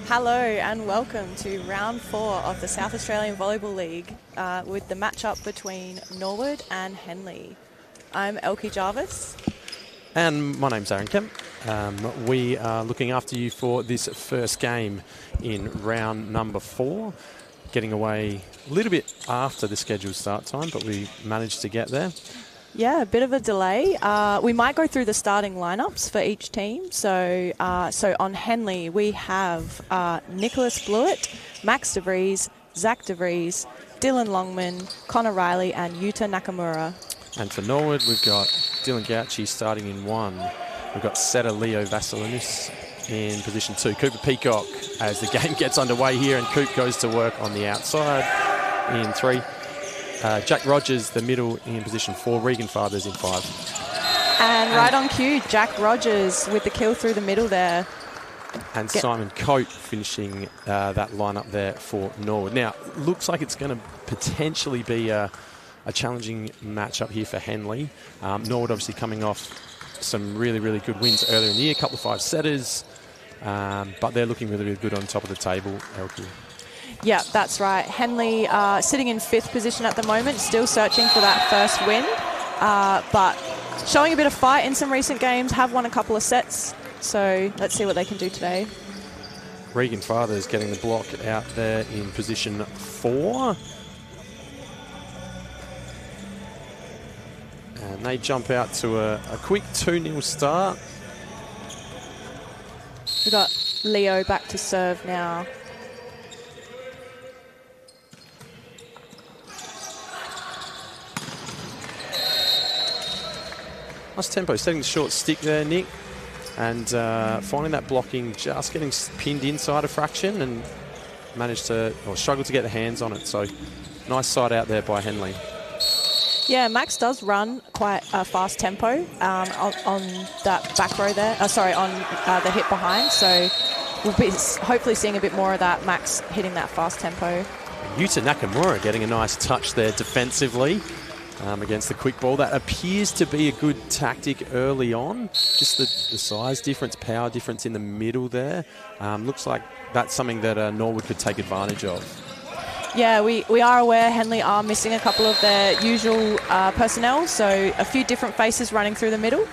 Hello and welcome to round 4 of the South Australian Volleyball League with the matchup between Norwood and Henley. I'm Elkie Jarvis. And my name's Aaron Kemp. We are looking after you for this first game in round number 4, getting away a little bit after the scheduled start time, but we managed to get there. Yeah, a bit of a delay. We might go through the starting lineups for each team. So on Henley, we have Nicholas Blewett, Max DeVries, Zach DeVries, Dylan Longman, Connor Riley, and Yuta Nakamura. And for Norwood, we've got Dylan Gauci starting in 1. We've got setter Leo Vassilinis in position 2. Cooper Peacock as the game gets underway here, and Coop goes to work on the outside in 3. Jack Rogers, the middle, in position 4. Regan Fathers in 5. And right on cue, Jack Rogers with the kill through the middle there. And Simon Coate finishing that lineup there for Norwood. Now, looks like it's going to potentially be a challenging matchup here for Henley. Norwood obviously coming off some really, really good wins earlier in the year, a couple of 5-setters, but they're looking really, really good on top of the table, Elkie. Yeah, that's right. Henley sitting in 5th position at the moment, still searching for that first win, but showing a bit of fight in some recent games, have won a couple of sets, so let's see what they can do today. Regan Fathers getting the block out there in position 4. And they jump out to a quick 2-0 start. We've got Leo back to serve now. Nice tempo, setting the short stick there, Nick, and finding that blocking, just getting pinned inside a fraction and managed to, or struggled to get the hands on it. So nice side out there by Henley. Yeah, Max does run quite a fast tempo on that back row there. On the hit behind. So we'll be hopefully seeing a bit more of that, Max hitting that fast tempo. Yuta Nakamura getting a nice touch there defensively. Against the quick ball. That appears to be a good tactic early on. Just the size difference, power difference in the middle there. Looks like that's something that Norwood could take advantage of. Yeah, we are aware Henley are missing a couple of their usual personnel, so a few different faces running through the middle.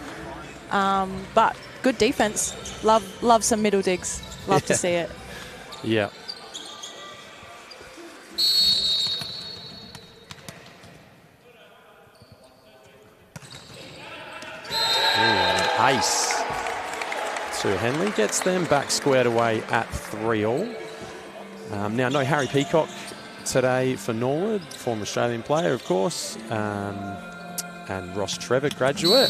But good defense. Love some middle digs. Love to see it. Yeah. Ace. So Henley gets them back squared away at 3-all. Now, no Harry Peacock today for Norwood, former Australian player, of course, and Ross Trevor, graduate.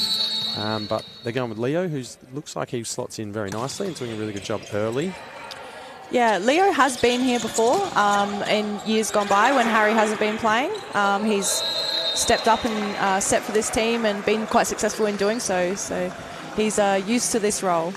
But they're going with Leo, who looks like he slots in very nicely and doing a really good job early. Yeah, Leo has been here before in years gone by when Harry hasn't been playing. He's stepped up and set for this team and been quite successful in doing so. So he's used to this role.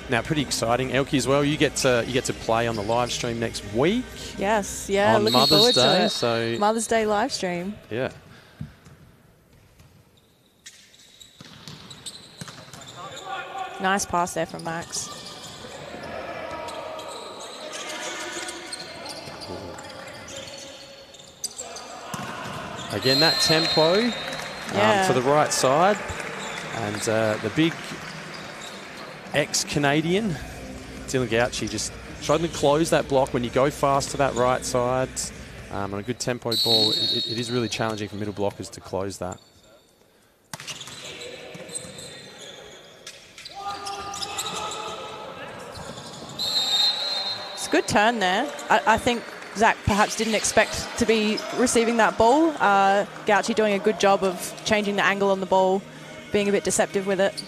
Now, pretty exciting, Elkie, as well. You get to play on the live stream next week. Yes, yeah, on looking Mother's forward Day, to it. so Mother's Day live stream. Yeah. Nice pass there from Max. Again, that tempo to the right side. And the big ex-Canadian, Dylan Gauci, just trying to close that block when you go fast to that right side. On a good tempo ball, it is really challenging for middle blockers to close that. It's a good turn there. I think Zach perhaps didn't expect to be receiving that ball. Gauci doing a good job of changing the angle on the ball, being a bit deceptive with it.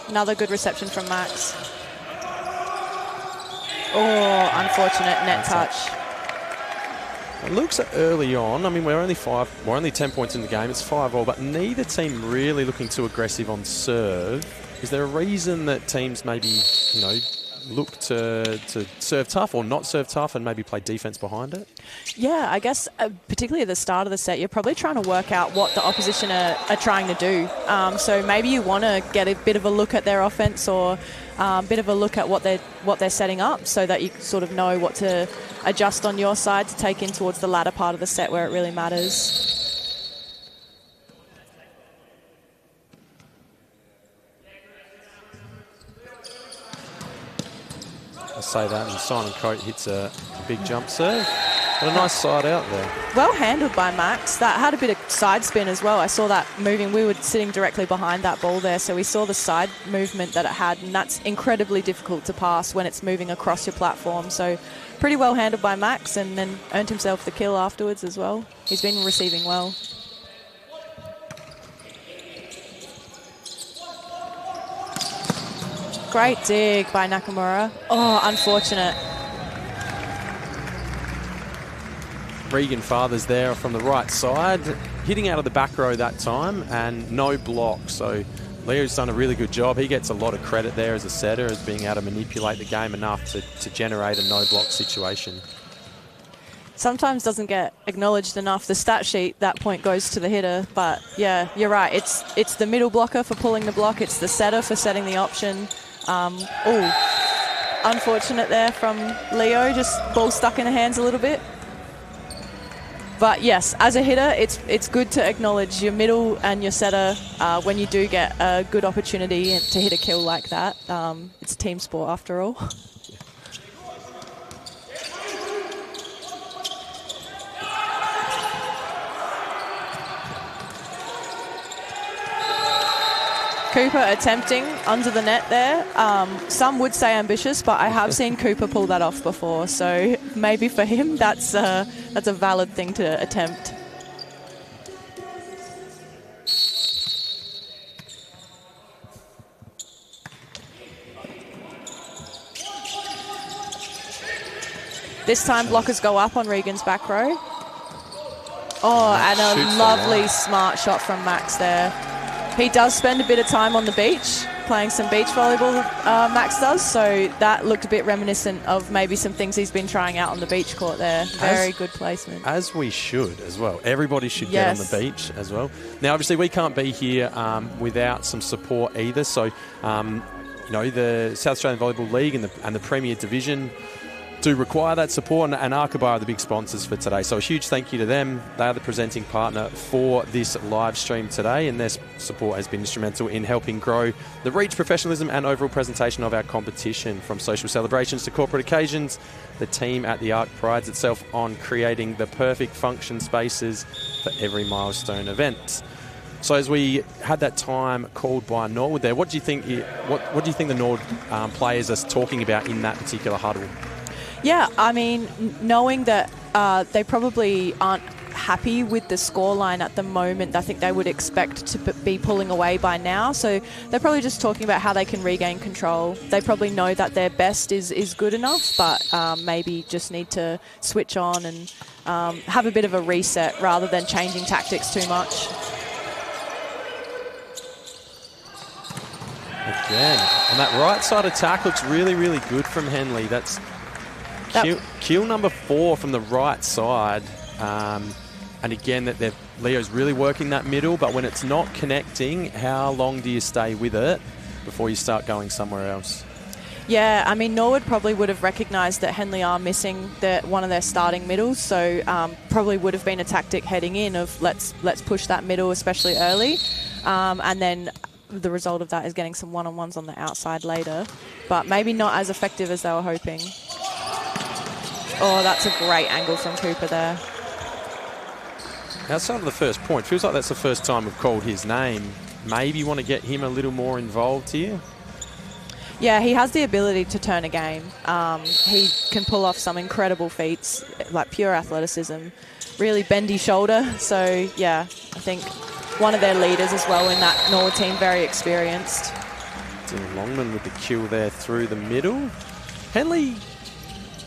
Another good reception from Max. Oh, unfortunate net touch. It looks early on. I mean, we're only 10 points in the game. It's 5-all, but neither team really looking too aggressive on serve. Is there a reason that teams maybe, you know, look to serve tough or not serve tough and maybe play defense behind it? Yeah, I guess particularly at the start of the set, you're probably trying to work out what the opposition are trying to do. So maybe you want to get a bit of a look at their offense or a bit of a look at what they're setting up so that you sort of know what to adjust on your side to take in towards the latter part of the set where it really matters. I say that, and Simon Coate hits a big jump serve. But a nice side out there. Well handled by Max. That had a bit of side spin as well. I saw that moving. We were sitting directly behind that ball there, so we saw the side movement that it had, and that's incredibly difficult to pass when it's moving across your platform. So pretty well handled by Max, and then earned himself the kill afterwards as well. He's been receiving well. Great dig by Nakamura. Oh, unfortunate. Regan Fathers there from the right side, hitting out of the back row that time, and no block. So Leo's done a really good job. He gets a lot of credit there as a setter, as being able to manipulate the game enough to generate a no block situation. Sometimes doesn't get acknowledged enough. The stat sheet, that point goes to the hitter. But yeah, you're right. It's the middle blocker for pulling the block. It's the setter for setting the option. Unfortunate there from Leo. Just ball stuck in the hands a little bit. But yes, as a hitter, it's good to acknowledge your middle and your setter when you do get a good opportunity to hit a kill like that. It's a team sport after all. Cooper attempting under the net there. Some would say ambitious, but I have seen Cooper pull that off before. So maybe for him, that's a valid thing to attempt. This time, blockers go up on Regan's back row. Oh, and a lovely smart shot from Max there. He does spend a bit of time on the beach, playing some beach volleyball, Max does, so that looked a bit reminiscent of maybe some things he's been trying out on the beach court there. Very good placement. As we should as well. Everybody should get on the beach as well. Now, obviously, we can't be here without some support either, so, you know, the South Australian Volleyball League and the Premier Division do require that support, and Arkaba are the big sponsors for today. So a huge thank you to them. They are the presenting partner for this live stream today, and their support has been instrumental in helping grow the reach, professionalism and overall presentation of our competition. From social celebrations to corporate occasions, the team at the Arc prides itself on creating the perfect function spaces for every milestone event. So as we had that time called by Norwood there, what do you think what do you think the Norwood players are talking about in that particular huddle? Yeah, I mean, knowing that they probably aren't happy with the scoreline at the moment, I think they would expect to be pulling away by now. So they're probably just talking about how they can regain control. They probably know that their best is good enough, but maybe just need to switch on and have a bit of a reset rather than changing tactics too much. Again, and that right side attack looks really, really good from Henley. That's kill number 4 from the right side. And again, Leo's really working that middle, but when it's not connecting, how long do you stay with it before you start going somewhere else? Yeah, I mean, Norwood probably would have recognised that Henley are missing one of their starting middles, so probably would have been a tactic heading in of let's push that middle, especially early, and then the result of that is getting some one-on-ones on the outside later, but maybe not as effective as they were hoping. Oh, that's a great angle from Cooper there. Outside of the first point, feels like that's the first time we've called his name. Maybe you want to get him a little more involved here? Yeah, he has the ability to turn a game. He can pull off some incredible feats, like pure athleticism, really bendy shoulder. So, yeah, I think one of their leaders as well in that Norwood team, very experienced. Dylan Longman with the kill there through the middle. Henley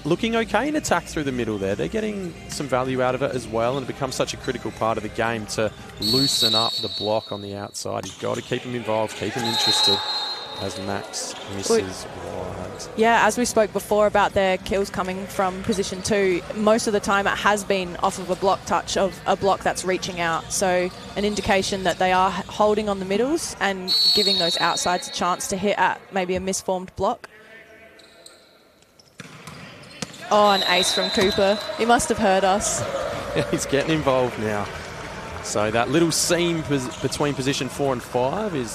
looking okay in attack through the middle there. They're getting some value out of it as well, and it becomes such a critical part of the game to loosen up the block on the outside. You've got to keep them involved, keep them interested, as Max misses wide. Yeah, as we spoke before about their kills coming from position 2, most of the time it has been off of a block touch of a block that's reaching out. So an indication that they are holding on the middles and giving those outsides a chance to hit at maybe a misformed block. Oh, an ace from Cooper. He must have heard us. Yeah, he's getting involved now. So that little seam between position 4 and 5 is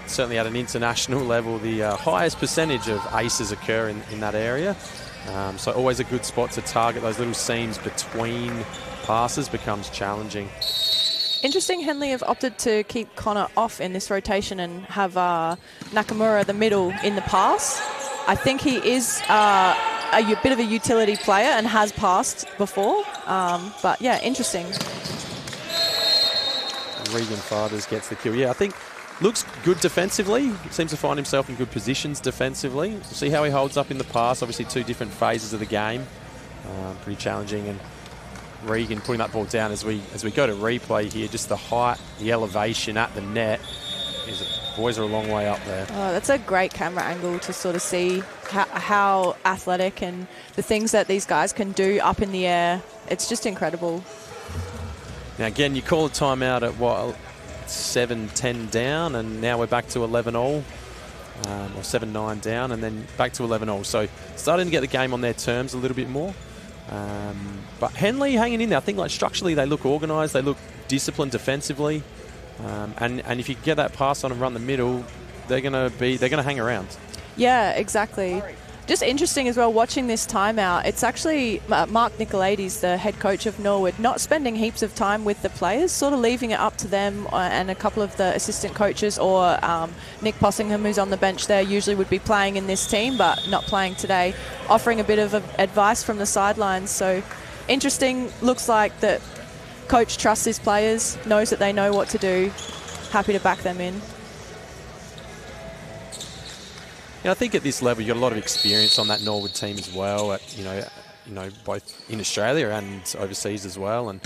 certainly at an international level, the highest percentage of aces occur in that area. So always a good spot to target. Those little seams between passes becomes challenging. Interesting, Henley have opted to keep Connor off in this rotation and have Nakamura the middle in the pass. I think he is a bit of a utility player and has passed before. But yeah, interesting. Regan Fathers gets the kill. Yeah, I think looks good defensively. Seems to find himself in good positions defensively. We'll see how he holds up in the pass. Obviously 2 different phases of the game. Pretty challenging. And Regan putting that ball down as we go to replay here. Just the height, the elevation at the net. Boys are a long way up there. Oh, that's a great camera angle to sort of see how athletic and the things that these guys can do up in the air. It's just incredible. Now, again, you call a timeout at what, 7-10 down, and now we're back to 11-all, or 7-9 down, and then back to 11-all. So starting to get the game on their terms a little bit more. But Henley hanging in there. I think like structurally they look organised, they look disciplined defensively. And if you can get that pass on and run the middle, they're going to hang around. Yeah, exactly. Just interesting as well watching this timeout. It's actually Mark Nicolaides, the head coach of Norwood, not spending heaps of time with the players, sort of leaving it up to them and a couple of the assistant coaches, or Nick Possingham, who's on the bench there, usually would be playing in this team but not playing today, offering a bit of advice from the sidelines. So interesting. Looks like that coach trusts his players, knows that they know what to do, happy to back them in. I think at this level you've got a lot of experience on that Norwood team as well, you know, both in Australia and overseas as well, and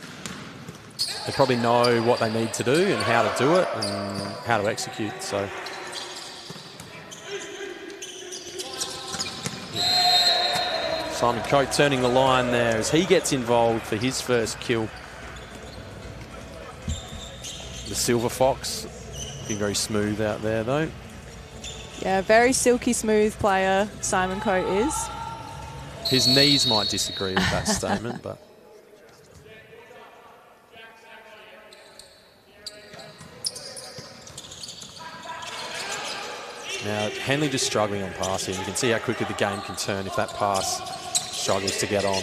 they probably know what they need to do and how to do it and how to execute. So Simon Coate turning the line there as he gets involved for his first kill. The Silver Fox looking very smooth out there though. Yeah, very silky smooth player Simon Coate is. His knees might disagree with that statement, but now Henley just struggling on passing. You can see how quickly the game can turn if that pass struggles to get on.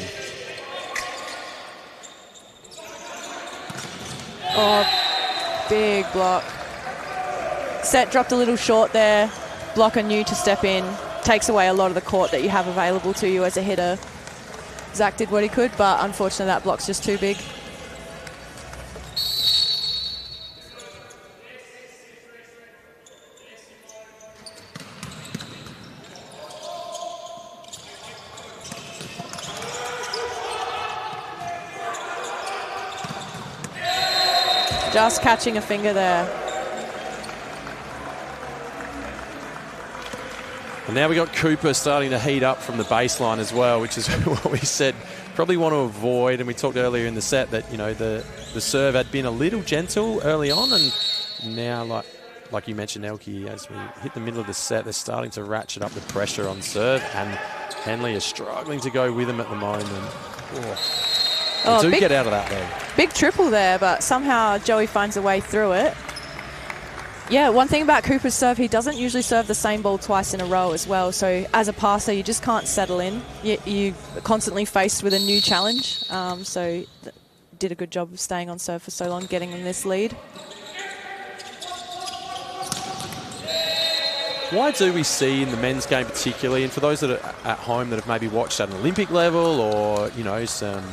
Oh, big block. Set dropped a little short there. Blocker knew to step in. Takes away a lot of the court that you have available to you as a hitter. Zach did what he could, but unfortunately that block's just too big. Just catching a finger there. And now we got Cooper starting to heat up from the baseline as well, which is what we said probably want to avoid. And we talked earlier in the set that, you know, the serve had been a little gentle early on, and now, like you mentioned, Elke, as we hit the middle of the set, they're starting to ratchet up the pressure on serve, and Henley is struggling to go with them at the moment. They do get out of that though. Big triple there, but somehow Joey finds a way through it. Yeah, one thing about Cooper's serve, he doesn't usually serve the same ball twice in a row as well. So as a passer, you just can't settle in. You're constantly faced with a new challenge. So did a good job of staying on serve for so long, getting in this lead. Why do we see in the men's game particularly, and for those that are at home that have maybe watched at an Olympic level or, you know, some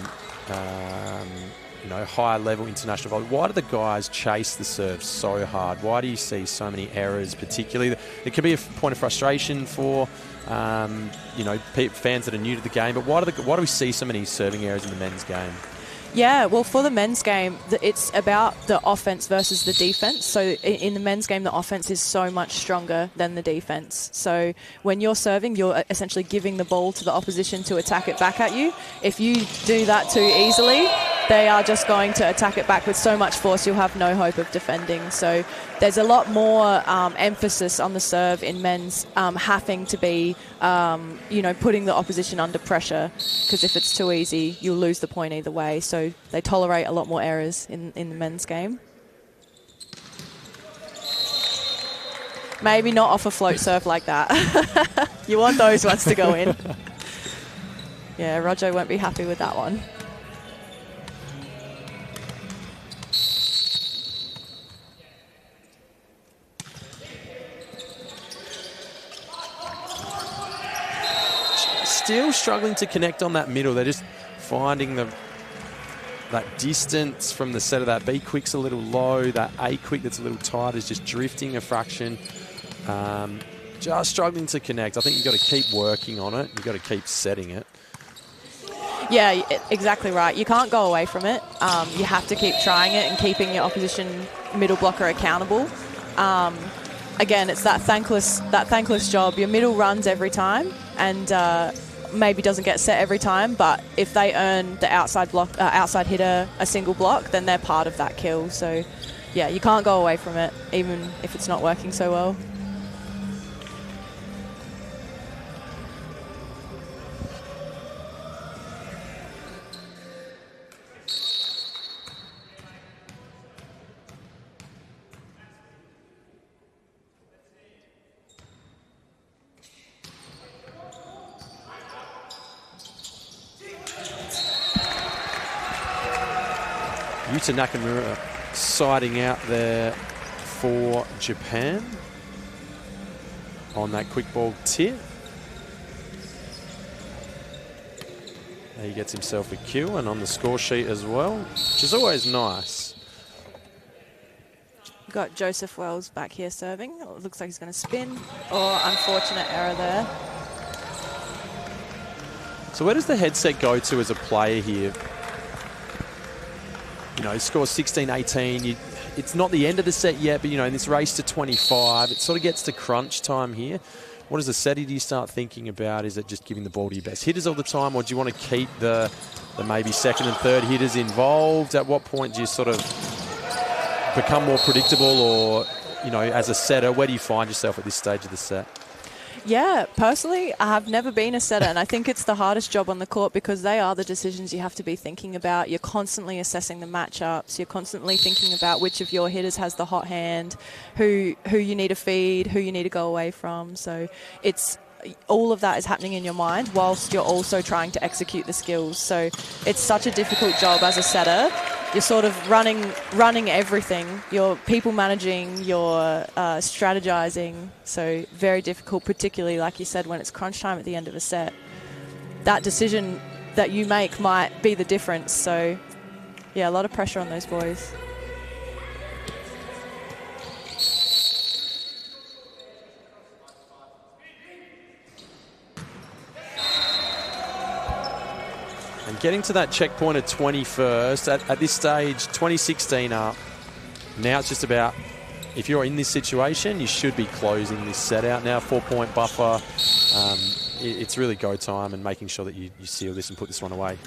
higher level international volleyball, why do the guys chase the serve so hard? Why do you see so many errors, particularly? It can be a point of frustration for, fans that are new to the game, but why do we see so many serving errors in the men's game? Yeah, well, for the men's game, it's about the offense versus the defense. So in the men's game, the offense is so much stronger than the defense. So when you're serving, you're essentially giving the ball to the opposition to attack it back at you. If you do that too easily, they are just going to attack it back with so much force, you'll have no hope of defending. So there's a lot more emphasis on the serve in men's having to be, putting the opposition under pressure, because if it's too easy, you'll lose the point either way. So they tolerate a lot more errors in the men's game. Maybe not off a float serve like that. You want those ones to go in. Yeah, Roger won't be happy with that one. Still struggling to connect on that middle. They're just finding that distance from the set of that B quick's a little low. That A quick that's a little tight is just drifting a fraction. Just struggling to connect. I think you've got to keep working on it. You've got to keep setting it. Yeah, exactly right. You can't go away from it. You have to keep trying it and keeping your opposition middle blocker accountable. Again, it's that thankless job. Your middle runs every time, and maybe doesn't get set every time, but if they earn the outside hitter a single block, then they're part of that kill. So yeah, you can't go away from it, even if it's not working so well. Yuta Nakamura siding out there for Japan on that quick ball tip. He gets himself a kill and on the score sheet as well, which is always nice. We've got Joseph Wells back here serving. It looks like he's going to spin. Oh, unfortunate error there. So where does the headset go to as a player here? He scores 16-18. It's not the end of the set yet, but, in this race to 25, it sort of gets to crunch time here. What is the setting do you start thinking about? Is it just giving the ball to your best hitters all the time, or do you want to keep the maybe second and third hitters involved? At what point do you sort of become more predictable, or, as a setter, where do you find yourself at this stage of the set? Yeah, personally, I have never been a setter, and I think it's the hardest job on the court because they are the decisions you have to be thinking about. You're constantly assessing the matchups. You're constantly thinking about which of your hitters has the hot hand, who you need to feed, who you need to go away from. So it's all of that is happening in your mind whilst you're also trying to execute the skills. So it's such a difficult job as a setter. You're sort of running everything. You're people managing, you're strategizing. So very difficult, particularly, like you said, when it's crunch time at the end of a set. That decision that you make might be the difference. So, yeah, a lot of pressure on those boys. And getting to that checkpoint at 21st, at this stage, 2016 up. Now it's just about, if you're in this situation, you should be closing this set out now. 4-point buffer. It's really go time and making sure that you seal this and put this one away.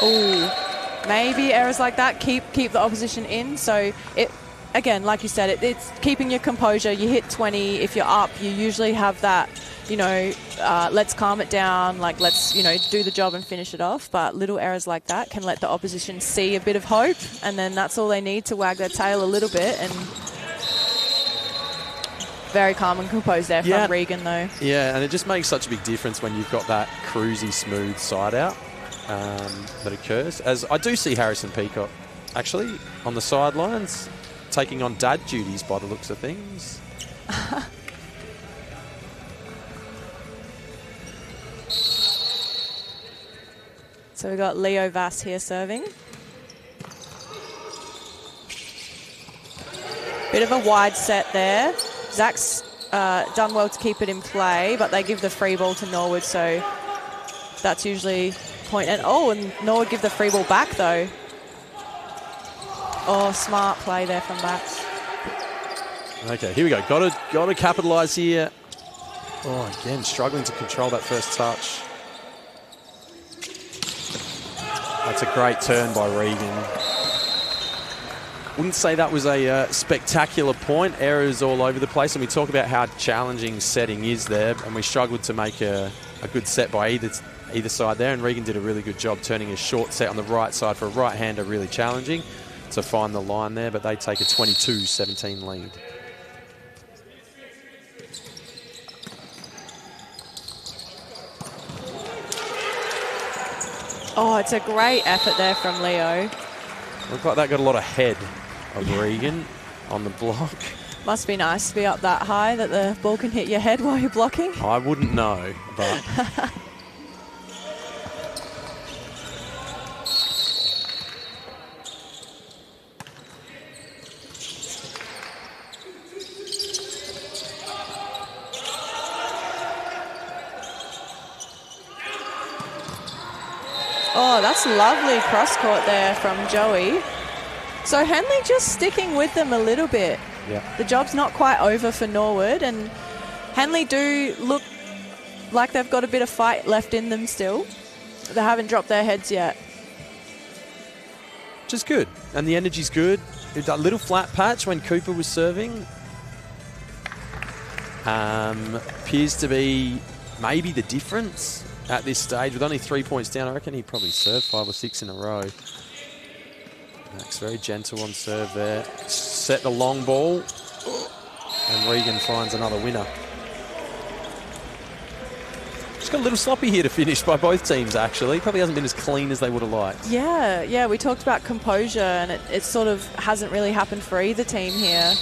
Oh, maybe errors like that keep the opposition in. So it, again, like you said, it's keeping your composure. You hit 20. If you're up, you usually have that, let's calm it down, like let's, do the job and finish it off. But little errors like that can let the opposition see a bit of hope, and then that's all they need to wag their tail a little bit. And very calm and composed there from Regan, though. Yeah, and it just makes such a big difference when you've got that cruisy, smooth side out that occurs. As I do see Harrison Peacock, actually, on the sidelines, taking on dad duties by the looks of things. So we've got Leo Vass here serving. Bit of a wide set there. Zach's done well to keep it in play, but they give the free ball to Norwood, so that's usually point. And Norwood give the free ball back though. Oh, smart play there from Bats. Okay, here we go. Got to capitalise here. Oh, again, struggling to control that first touch. That's a great turn by Regan. Wouldn't say that was a spectacular point. Errors all over the place, and we talk about how challenging setting is there, and we struggled to make a good set by either side there, and Regan did a really good job turning a short set on the right side for a right-hander really challenging to find the line there, but they take a 22-17 lead. Oh, it's a great effort there from Leo. Looked like that got a lot of head of Regan on the block. Must be nice to be up that high that the ball can hit your head while you're blocking. I wouldn't know, but... Oh, that's lovely cross-court there from Joey. So Henley just sticking with them a little bit. Yeah. The job's not quite over for Norwood, and Henley do look like they've got a bit of fight left in them still. They haven't dropped their heads yet. Which is good. And the energy's good. A little flat patch when Cooper was serving. Appears to be maybe the difference at this stage. With only 3 points down, I reckon he'd probably serve 5 or 6 in a row. Max very gentle on serve there. Set the long ball. And Regan finds another winner. Just got a little sloppy here to finish by both teams, actually. Probably hasn't been as clean as they would have liked. Yeah, we talked about composure, and it sort of hasn't really happened for either team here,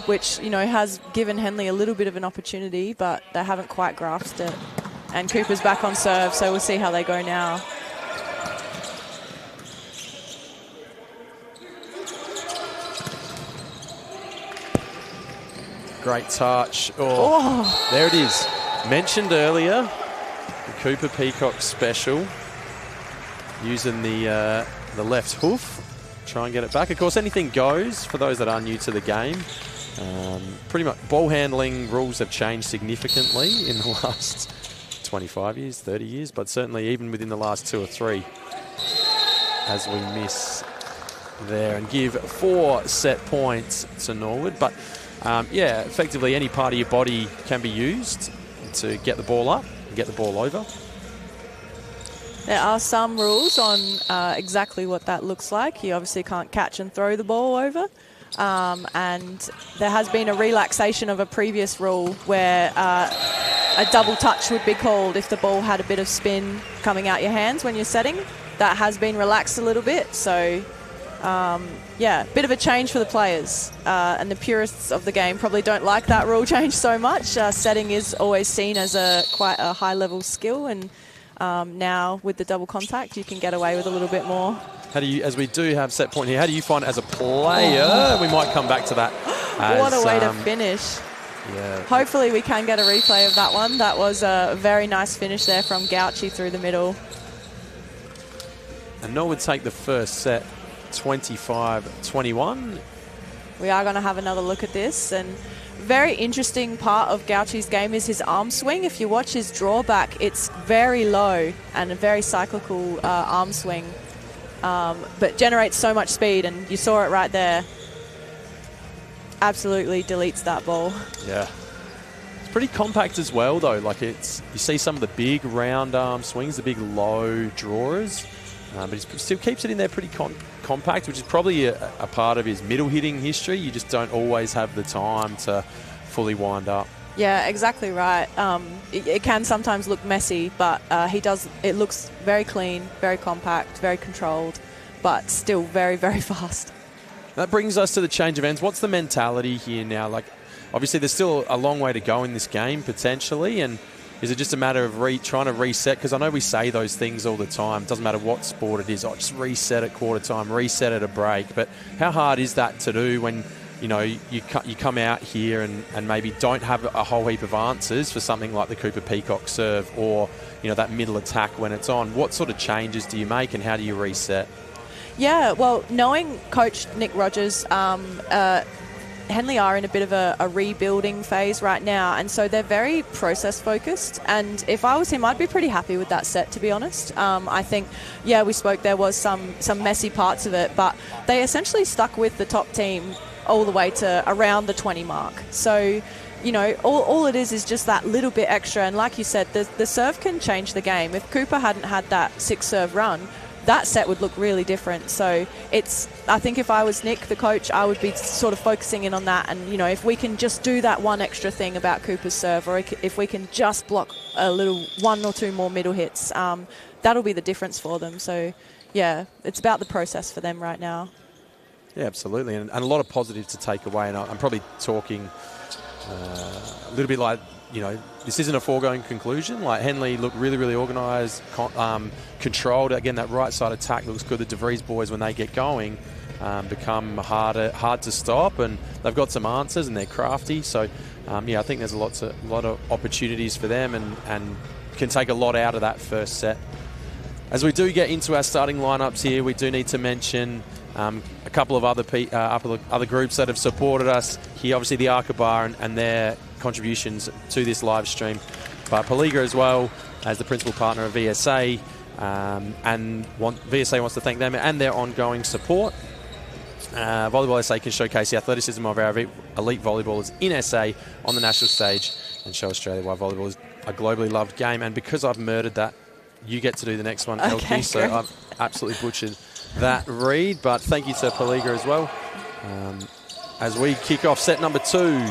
which, you know, has given Henley a little bit of an opportunity, but they haven't quite grasped it. And Cooper's back on serve, so we'll see how they go now. Great touch. Oh, there it is. Mentioned earlier, the Cooper Peacock special. Using the left hoof. Try and get it back. Of course, anything goes for those that are new to the game. Pretty much ball handling rules have changed significantly in the last 25 years, 30 years, but certainly even within the last 2 or 3 as we miss there and give 4 set points to Norwood. But yeah, effectively any part of your body can be used to get the ball up and get the ball over. There are some rules on exactly what that looks like. You obviously can't catch and throw the ball over. And there has been a relaxation of a previous rule where a double touch would be called if the ball had a bit of spin coming out your hands when you're setting. That has been relaxed a little bit. So, yeah, bit of a change for the players. And the purists of the game probably don't like that rule change so much. Setting is always seen as quite a high-level skill, and now with the double contact, you can get away with a little bit more. How do you, as we do have set point here, how do you find it as a player? We might come back to that. What a way to finish. Yeah. Hopefully we can get a replay of that one. That was a very nice finish there from Gauchi through the middle. And Norwood take the first set 25-21. We are going to have another look at this, and very interesting part of Gauchi's game is his arm swing. If you watch his drawback, it's very low and a very cyclical arm swing, but generates so much speed, and you saw it right there. Absolutely deletes that ball. Yeah. It's pretty compact as well, though. Like, it's, you see some of the big round arm swings, the big low drawers, but he still keeps it in there pretty compact, which is probably a part of his middle hitting history. You just don't always have the time to fully wind up. Yeah, exactly right. It can sometimes look messy, but it looks very clean, very compact, very controlled, but still very, very fast. That brings us to the change of ends. What's the mentality here now? Like, obviously there's still a long way to go in this game potentially, and is it just a matter of trying to reset? Because I know we say those things all the time. It doesn't matter what sport it is. Just reset at quarter time, reset at a break. But how hard is that to do when you come out here and maybe don't have a whole heap of answers for something like the Cooper Peacock serve or, that middle attack when it's on. What sort of changes do you make and how do you reset? Yeah, well, knowing Coach Nick Rogers, Henley are in a bit of a rebuilding phase right now, and so they're very process focused, and if I was him, I'd be pretty happy with that set, to be honest. I think, we spoke, there was some messy parts of it, but they essentially stuck with the top team all the way to around the 20 mark. So, all it is just that little bit extra, and like you said, the serve can change the game. If Cooper hadn't had that 6-serve run, that set would look really different. So I think if I was Nick, the coach, I would be sort of focusing in on that. And, if we can just do that one extra thing about Cooper's serve, or if we can just block a little 1 or 2 more middle hits, that'll be the difference for them. So, it's about the process for them right now. Yeah, absolutely. And a lot of positives to take away. And I'm probably talking a little bit like, this isn't a foregone conclusion. Like Henley looked really, really organised, controlled. Again, that right side attack looks good. The DeVries boys, when they get going, become hard to stop, and they've got some answers and they're crafty. So, I think there's a lot of opportunities for them, and can take a lot out of that first set. As we do get into our starting lineups here, we do need to mention a couple of other groups that have supported us here. Obviously, the Arkaba and their contributions to this live stream, but Paliga as well as the principal partner of VSA, and VSA wants to thank them and their ongoing support. Volleyball SA can showcase the athleticism of our elite volleyballers in SA on the national stage and show Australia why volleyball is a globally loved game. And because I've murdered that, you get to do the next one, okay, Elkie. So I've absolutely butchered that read, but thank you to Paliga as well. As we kick off set number 2.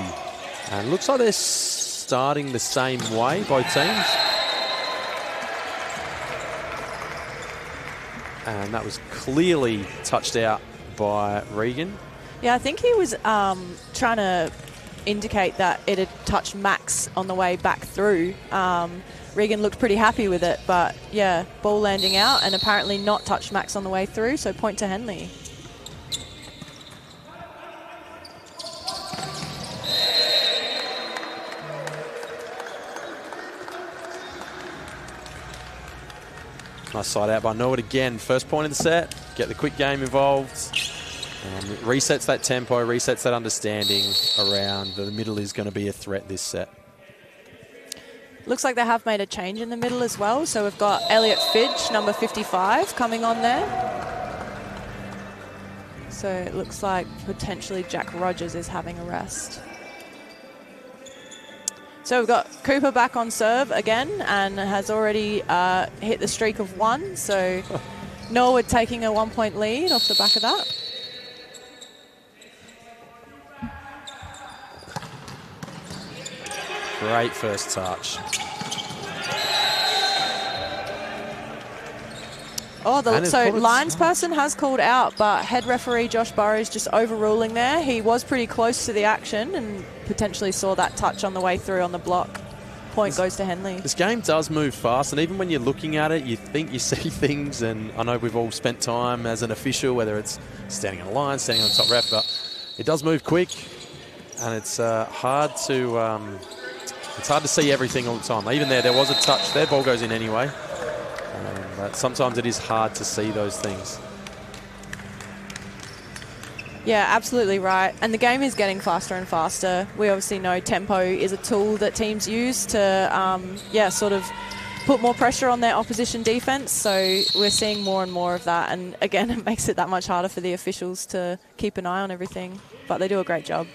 And looks like they're starting the same way, both teams. And that was clearly touched out by Regan. Yeah, I think he was trying to indicate that it had touched Max on the way back through. Regan looked pretty happy with it, but ball landing out and apparently not touched Max on the way through, so point to Henley. Nice side out by Norwood again. First point in the set. Get the quick game involved. Resets that tempo, resets that understanding around the middle is going to be a threat this set. Looks like they have made a change in the middle as well. So we've got Elliot Fidge, number 55, coming on there. So it looks like potentially Jack Rogers is having a rest. So we've got Cooper back on serve again and has already hit the streak of 1. So Norwood taking a 1-point lead off the back of that. Great first touch. Oh, so linesperson has called out, but head referee Josh Burrows just overruling there. He was pretty close to the action and potentially saw that touch on the way through on the block. Point goes to Henley. This game does move fast, and even when you're looking at it, you think you see things, and I know we've all spent time as an official, whether it's standing on a line, standing on the top ref, but it does move quick, and it's hard to see everything all the time. Even there was a touch there, ball goes in anyway. But sometimes it is hard to see those things. Yeah, absolutely right. And the game is getting faster and faster. We obviously know tempo is a tool that teams use to, sort of put more pressure on their opposition defense. So we're seeing more and more of that. And again, it makes it that much harder for the officials to keep an eye on everything. But they do a great job.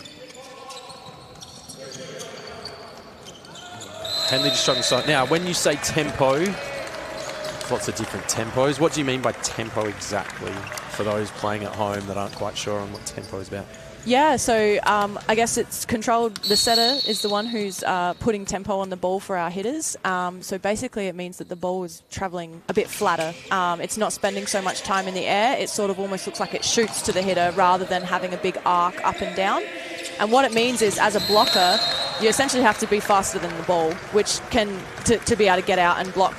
Henley just trying to start. Now, when you say tempo, lots of different tempos. What do you mean by tempo exactly for those playing at home that aren't quite sure on what tempo is about? Yeah, so I guess it's controlled. The setter is the one who's putting tempo on the ball for our hitters. So basically it means that the ball is travelling a bit flatter. It's not spending so much time in the air. It sort of almost looks like it shoots to the hitter rather than having a big arc up and down. And what it means is, as a blocker, you essentially have to be faster than the ball, which can, to be able to get out and block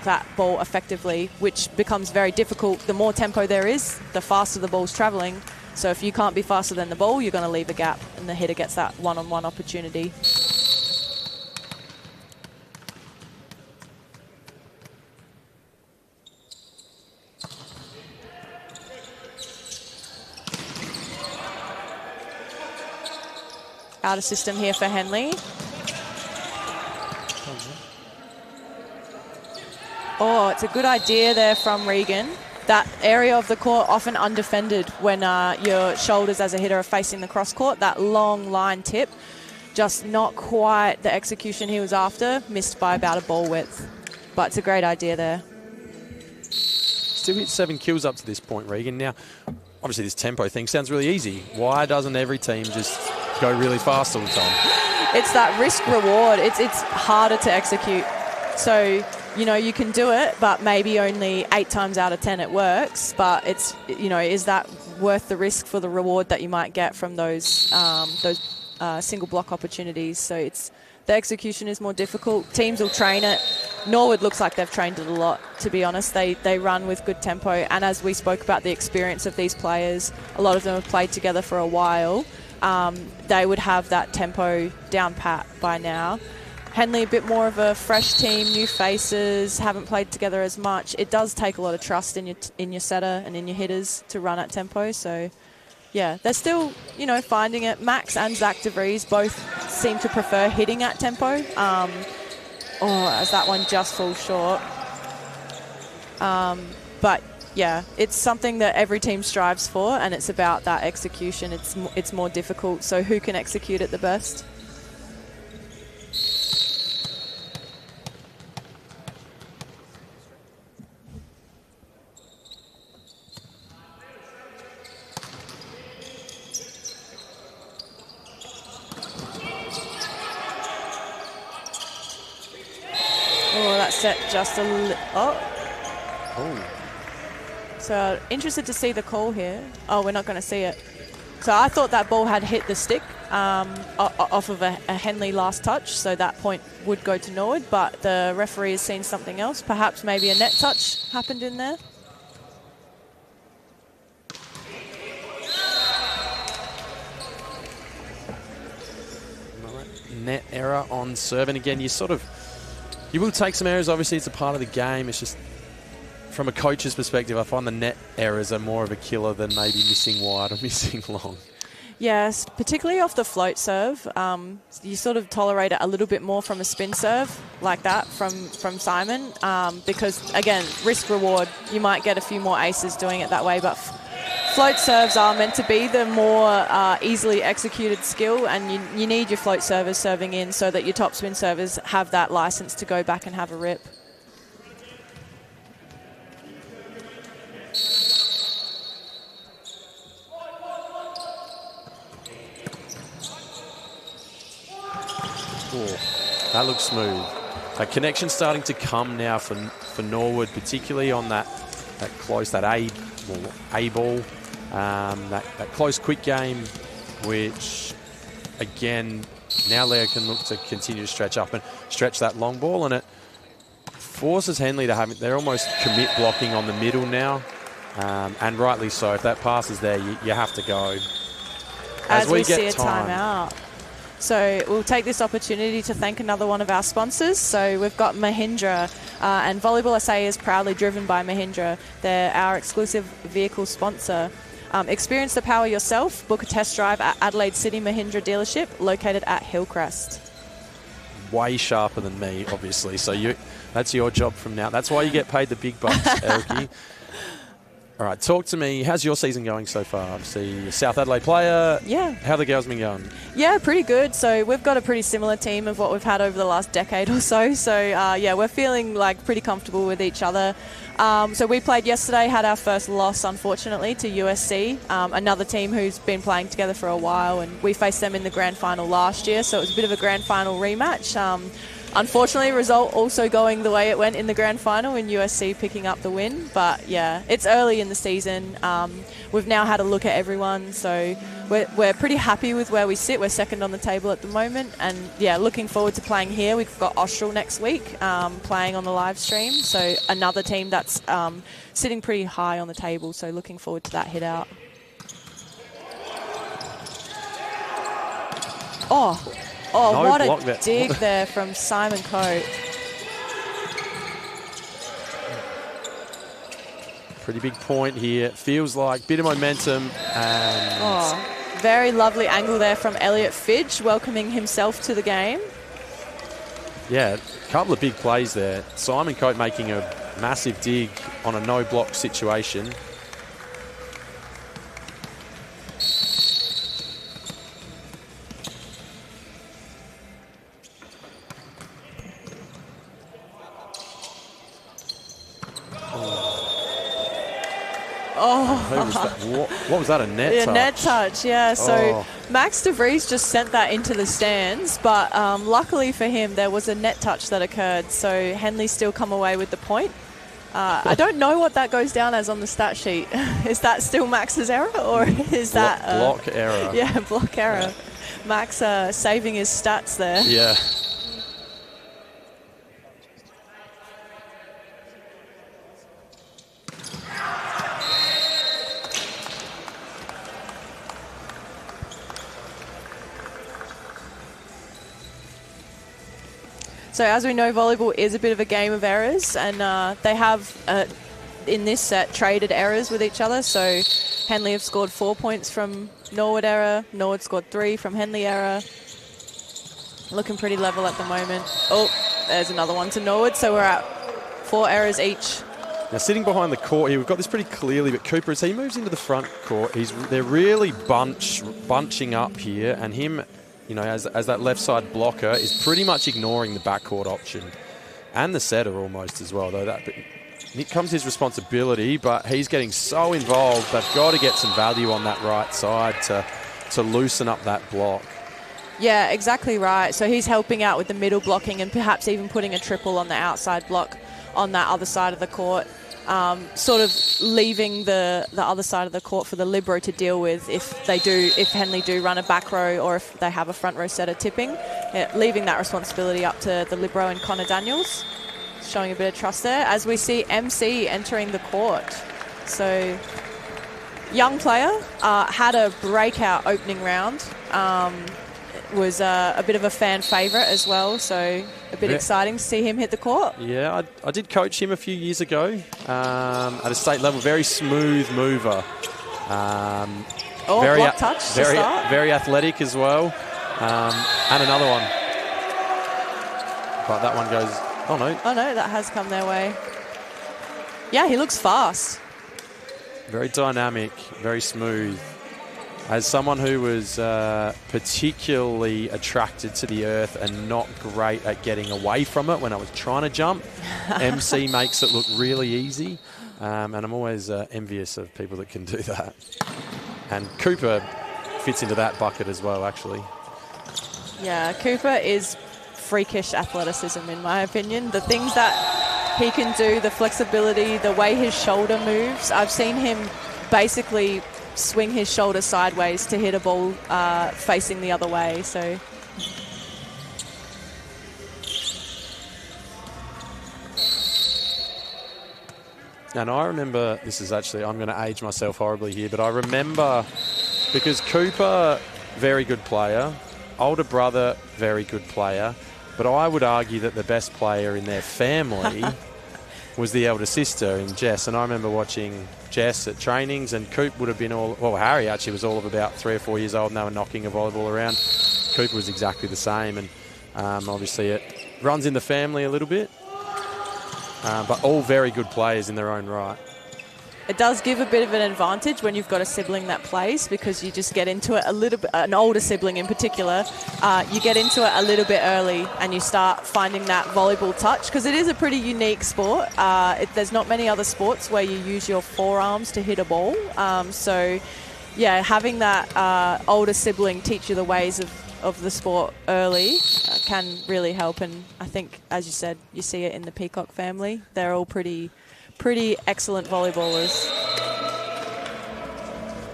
that ball effectively, which becomes very difficult. The more tempo there is, the faster the ball's travelling, So if you can't be faster than the ball, you're going to leave a gap, and the hitter gets that one-on-one opportunity. Out of system here for Henley. Oh, it's a good idea there from Regan. That area of the court often undefended when your shoulders as a hitter are facing the cross court. That long line tip, just not quite the execution he was after. Missed by about a ball width. But it's a great idea there. Still hit 7 kills up to this point, Regan. Now, obviously this tempo thing sounds really easy. Why doesn't every team just go really fast all the time? It's that risk reward. It's harder to execute. So, you know, you can do it, but maybe only 8 times out of 10 it works. But it's, you know, is that worth the risk for the reward that you might get from those single block opportunities? So it's, the execution is more difficult. Teams will train it. Norwood looks like they've trained it a lot, to be honest. They run with good tempo. And as we spoke about the experience of these players, a lot of them have played together for a while. They would have that tempo down pat by now. Henley, a bit more of a fresh team, new faces, haven't played together as much. It does take a lot of trust in your setter and in your hitters to run at tempo. So, yeah, they're still, you know, finding it. Max and Zach DeVries both seem to prefer hitting at tempo. As that one just falls short. But, yeah, it's something that every team strives for, and it's about that execution. It's more difficult. So who can execute it the best? Oh, that set just a little. Oh. So interested to see the call here. Oh, we're not going to see it. So I thought that ball had hit the stick off of a Henley last touch, so that point would go to Norwood, but the referee has seen something else. Perhaps maybe a net touch happened in there. Net error on serve, and again, you will take some errors. Obviously, it's a part of the game. It's just, from a coach's perspective, I find the net errors are more of a killer than maybe missing wide or missing long. Yes, particularly off the float serve. You sort of tolerate it a little bit more from a spin serve like that from Simon because, again, risk reward. You might get a few more aces doing it that way, but float serves are meant to be the more easily executed skill, and you need your float servers serving in so that your top spin servers have that license to go back and have a rip. Oh, that looks smooth. A connection starting to come now for Norwood, particularly on that close, that A ball, that close quick game, which again now Leo can look to continue to stretch up and stretch that long ball, and it forces Henley to have, they're almost commit blocking on the middle now, and rightly so. If that pass is there, you have to go. As we see a timeout. So we'll take this opportunity to thank another one of our sponsors. So we've got Mahindra, and Volleyball SA is proudly driven by Mahindra. They're our exclusive vehicle sponsor. Experience the power yourself. Book a test drive at Adelaide City Mahindra dealership located at Hillcrest. Way sharper than me, obviously. So that's your job from now. That's why you get paid the big bucks, Erikie. All right, talk to me. How's your season going so far? Obviously, a South Adelaide player. Yeah. How the girls been going? Yeah, pretty good. So we've got a pretty similar team of what we've had over the last decade or so. So, yeah, we're feeling like pretty comfortable with each other. So we played yesterday, had our first loss, unfortunately, to USC, another team who's been playing together for a while, and we faced them in the grand final last year. So it was a bit of a grand final rematch. Unfortunately, result also going the way it went in the grand final, in USC picking up the win. But yeah, it's early in the season. We've now had a look at everyone, so we're pretty happy with where we sit. We're second on the table at the moment, and yeah, looking forward to playing here. We've got Austral next week, playing on the live stream. So another team that's sitting pretty high on the table. So looking forward to that hit out. Oh, No what block a there. dig there from Simon Coate. Pretty big point here. Feels like bit of momentum. And very lovely angle there from Elliot Fidge, welcoming himself to the game. Yeah, a couple of big plays there. Simon Coate making a massive dig on a no-block situation. Who was that? What was that, a net touch? Net touch, yeah. So Max de Vries just sent that into the stands, but luckily for him, there was a net touch that occurred. So Henley still come away with the point. I don't know what that goes down as on the stat sheet. Is that still Max's error, or is that... block error. Yeah, block error. Yeah. Max saving his stats there. Yeah. So as we know, volleyball is a bit of a game of errors, and they have, in this set, traded errors with each other. So Henley have scored 4 points from Norwood error. Norwood scored 3 from Henley error. Looking pretty level at the moment. Oh, there's another one to Norwood. So we're at 4 errors each. Now, sitting behind the court here, we've got this pretty clearly, but Cooper, as he moves into the front court, they're really bunching up here, and him... You know, as that left side blocker is pretty much ignoring the backcourt option, and the setter almost as well. Though it comes his responsibility, but he's getting so involved. They've got to get some value on that right side to loosen up that block. Yeah, exactly right. So he's helping out with the middle blocking and perhaps even putting a triple on the outside block on that other side of the court. Sort of leaving the other side of the court for the libero to deal with if Henley do run a back row or if they have a front row setter tipping. Yeah, leaving that responsibility up to the libero and Connor Daniels, showing a bit of trust there as we see MC entering the court. So young player, had a breakout opening round. Was a bit of a fan favourite as well, so a bit exciting to see him hit the court. Yeah, I did coach him a few years ago at a state level. Very smooth mover. Block touch to start. Very athletic as well. And another one. But that one goes... Oh, no. Oh, no, that has come their way. Yeah, he looks fast. Very dynamic, very smooth. As someone who was particularly attracted to the earth and not great at getting away from it when I was trying to jump, MC makes it look really easy. And I'm always envious of people that can do that. And Cooper fits into that bucket as well, actually. Yeah, Cooper is freakish athleticism, in my opinion. The things that he can do, the flexibility, the way his shoulder moves. I've seen him basically swing his shoulder sideways to hit a ball facing the other way. So and I remember, this is actually, I'm going to age myself horribly here, but I remember because Cooper, very good player, older brother, very good player, but I would argue that the best player in their family was the elder sister in Jess. And I remember watching Jess at trainings, and Coop would have been Harry actually was all of about 3 or 4 years old, and they were knocking a volleyball around. Cooper was exactly the same, and obviously it runs in the family a little bit, but all very good players in their own right. It does give a bit of an advantage when you've got a sibling that plays, because you just get into it a little bit, an older sibling in particular, you get into it a little bit early and you start finding that volleyball touch, because it is a pretty unique sport. There's not many other sports where you use your forearms to hit a ball. So, yeah, having that older sibling teach you the ways of the sport early can really help. And I think, as you said, you see it in the Peacock family. They're all pretty excellent volleyballers.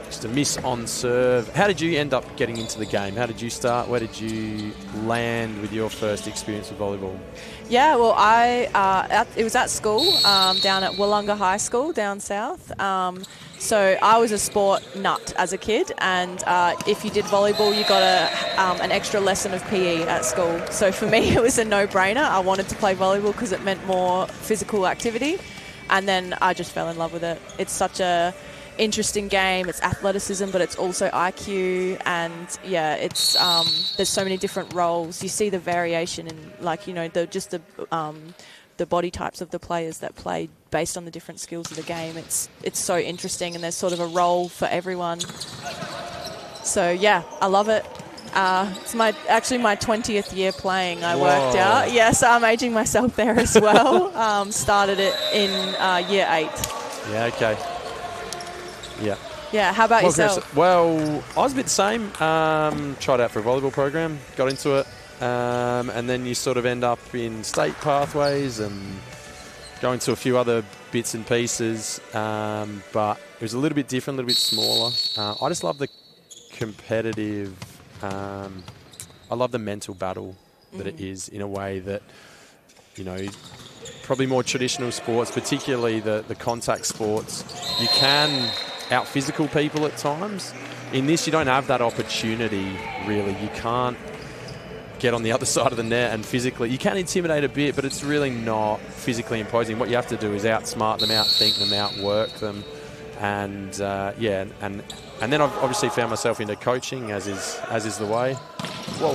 Just a miss on serve. How did you end up getting into the game? How did you start? Where did you land with your first experience with volleyball? Yeah, well, it was at school, down at Wollonga High School down south. So I was a sport nut as a kid, and if you did volleyball, you got an extra lesson of PE at school. So for me, it was a no-brainer. I wanted to play volleyball because it meant more physical activity, and then I just fell in love with it. It's such a interesting game. It's athleticism, but it's also IQ, and yeah, it's there's so many different roles. You see the variation in, like, you know, the body types of the players that play based on the different skills of the game. It's so interesting, and there's sort of a role for everyone. So yeah, I love it. It's actually my 20th year playing. I worked out. Yes, I'm aging myself there as well. Started it in year 8. Yeah. Okay. Yeah. Yeah. How about yourself? Well, I was a bit the same. Tried out for a volleyball program, got into it. And then you sort of end up in state pathways and going to a few other bits and pieces. But it was a little bit different, a little bit smaller. I just love the competitive, I love the mental battle that it is, in a way that, you know, probably more traditional sports, particularly the contact sports, you can out-physical people at times. In this, you don't have that opportunity, really. You can't get on the other side of the net and physically, you can intimidate a bit, but it's really not physically imposing. What you have to do is outsmart them, outthink them, outwork them, and and then I've obviously found myself into coaching, as is the way. Whoa,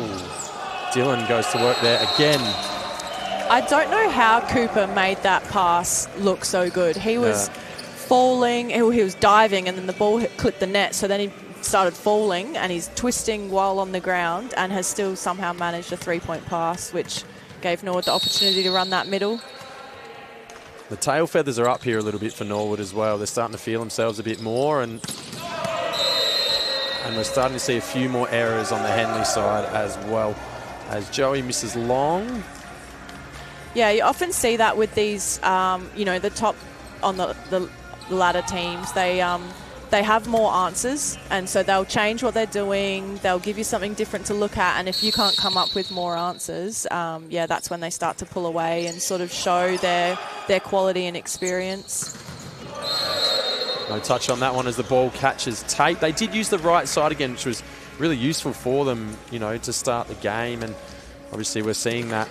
Dylan goes to work there again. I don't know how Cooper made that pass look so good. He was falling, he was diving, and then the ball clipped the net, so then he started falling, and he's twisting while on the ground, and has still somehow managed a 3-point pass, which gave Norwood the opportunity to run that middle. The tail feathers are up here a little bit for Norwood as well. They're starting to feel themselves a bit more, and we're starting to see a few more errors on the Henley side as well, as Joey misses long. Yeah, you often see that with these, you know, the top on the ladder teams. They have more answers, and so they'll change what they're doing. They'll give you something different to look at, and if you can't come up with more answers, that's when they start to pull away and sort of show their quality and experience. No touch on that one as the ball catches tape. They did use the right side again, which was really useful for them, you know, to start the game, and obviously we're seeing that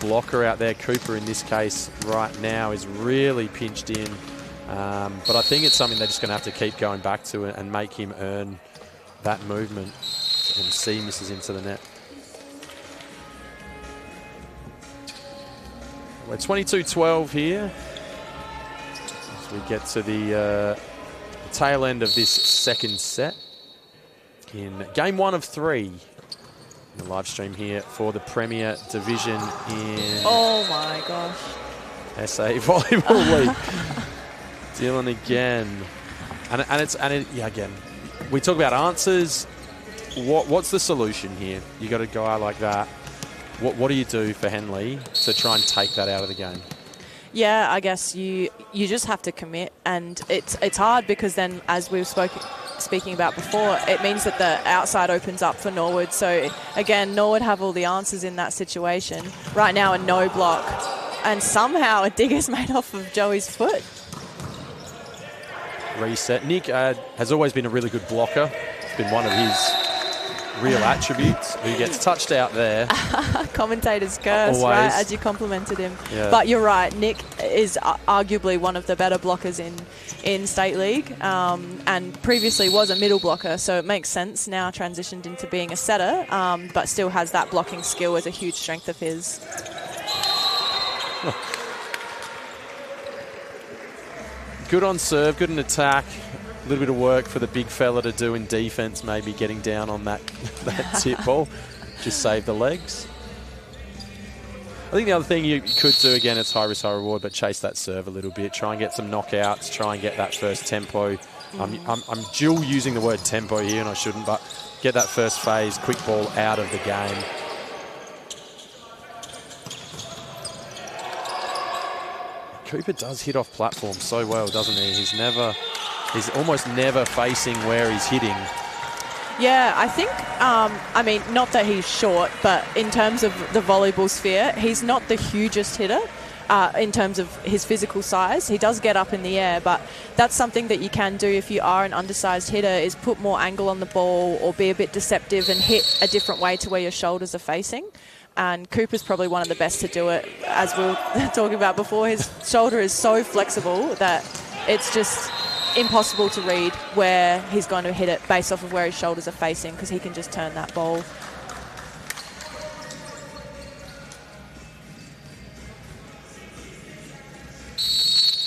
blocker out there. Cooper, in this case, right now is really pinched in. But I think it's something they're just going to have to keep going back to and make him earn that movement. And C misses into the net. We're 22-12 here as we get to the tail end of this second set in game 1 of 3 in the live stream here for the Premier Division in... Oh my gosh. SA Volleyball League. Dylan again, again, we talk about answers. What's the solution here? You got a guy like that. What do you do for Henley to try and take that out of the game? Yeah, I guess you just have to commit, and it's hard because then, as we were speaking about before, it means that the outside opens up for Norwood. So again, Norwood have all the answers in that situation. Right now, a no block, and somehow a dig is made off of Joey's foot. Reset. Nick has always been a really good blocker. It's been one of his real attributes. He gets touched out there. Commentator's curse, always. Right, as you complimented him. Yeah. But you're right, Nick is arguably one of the better blockers in State League, and previously was a middle blocker, so it makes sense. Now transitioned into being a setter, but still has that blocking skill as a huge strength of his. Good on serve, good in attack. A little bit of work for the big fella to do in defence, maybe getting down on that tip ball. Just save the legs. I think the other thing you could do, again, it's high risk, high reward, but chase that serve a little bit. Try and get some knockouts. Try and get that first tempo. I'm dual using the word tempo here, and I shouldn't, but get that first phase, quick ball out of the game. Cooper does hit off platform so well, doesn't he? He's almost never facing where he's hitting. Yeah, I think, I mean, not that he's short, but in terms of the volleyball sphere, he's not the hugest hitter. in terms of his physical size. He does get up in the air, but that's something that you can do if you are an undersized hitter, is put more angle on the ball or be a bit deceptive and hit a different way to where your shoulders are facing. And Cooper's probably one of the best to do it. As we were talking about before, his shoulder is so flexible that it's just impossible to read where he's going to hit it based off of where his shoulders are facing, because he can just turn that ball.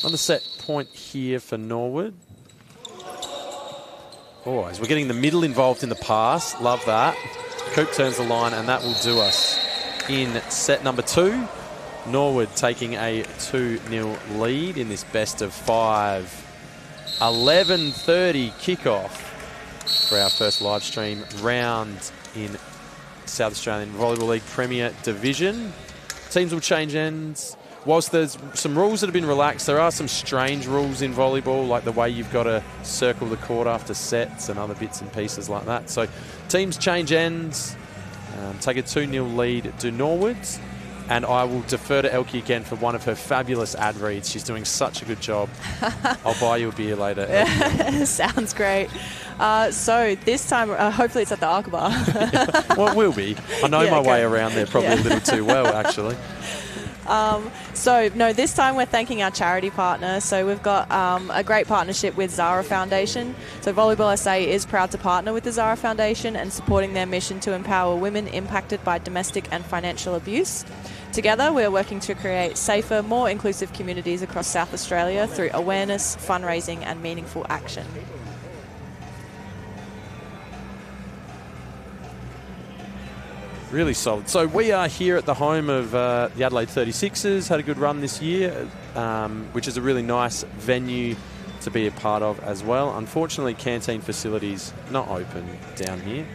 Another set point here for Norwood. Oh, as we're getting the middle involved in the pass. Love that. Coop turns the line, and that will do us in set number 2. Norwood taking a 2-0 lead in this best of 5. 11:30 kickoff for our first live stream round in South Australian Volleyball League Premier Division. Teams will change ends. Whilst there's some rules that have been relaxed, there are some strange rules in volleyball, like the way you've got to circle the court after sets and other bits and pieces like that. So teams change ends, take a 2-0 lead to Norwood's, and I will defer to Elkie again for one of her fabulous ad reads. She's doing such a good job. I'll buy you a beer later. Sounds great. So this time, hopefully it's at the Arkaba. Well, it will be. I know my way around there probably a little too well, actually. This time we're thanking our charity partner. So we've got a great partnership with Zara Foundation. So Volleyball SA is proud to partner with the Zara Foundation and supporting their mission to empower women impacted by domestic and financial abuse. Together, we're working to create safer, more inclusive communities across South Australia through awareness, fundraising and meaningful action. Really solid. So we are here at the home of the Adelaide 36ers. Had a good run this year, which is a really nice venue to be a part of as well. Unfortunately, canteen facilities not open down here.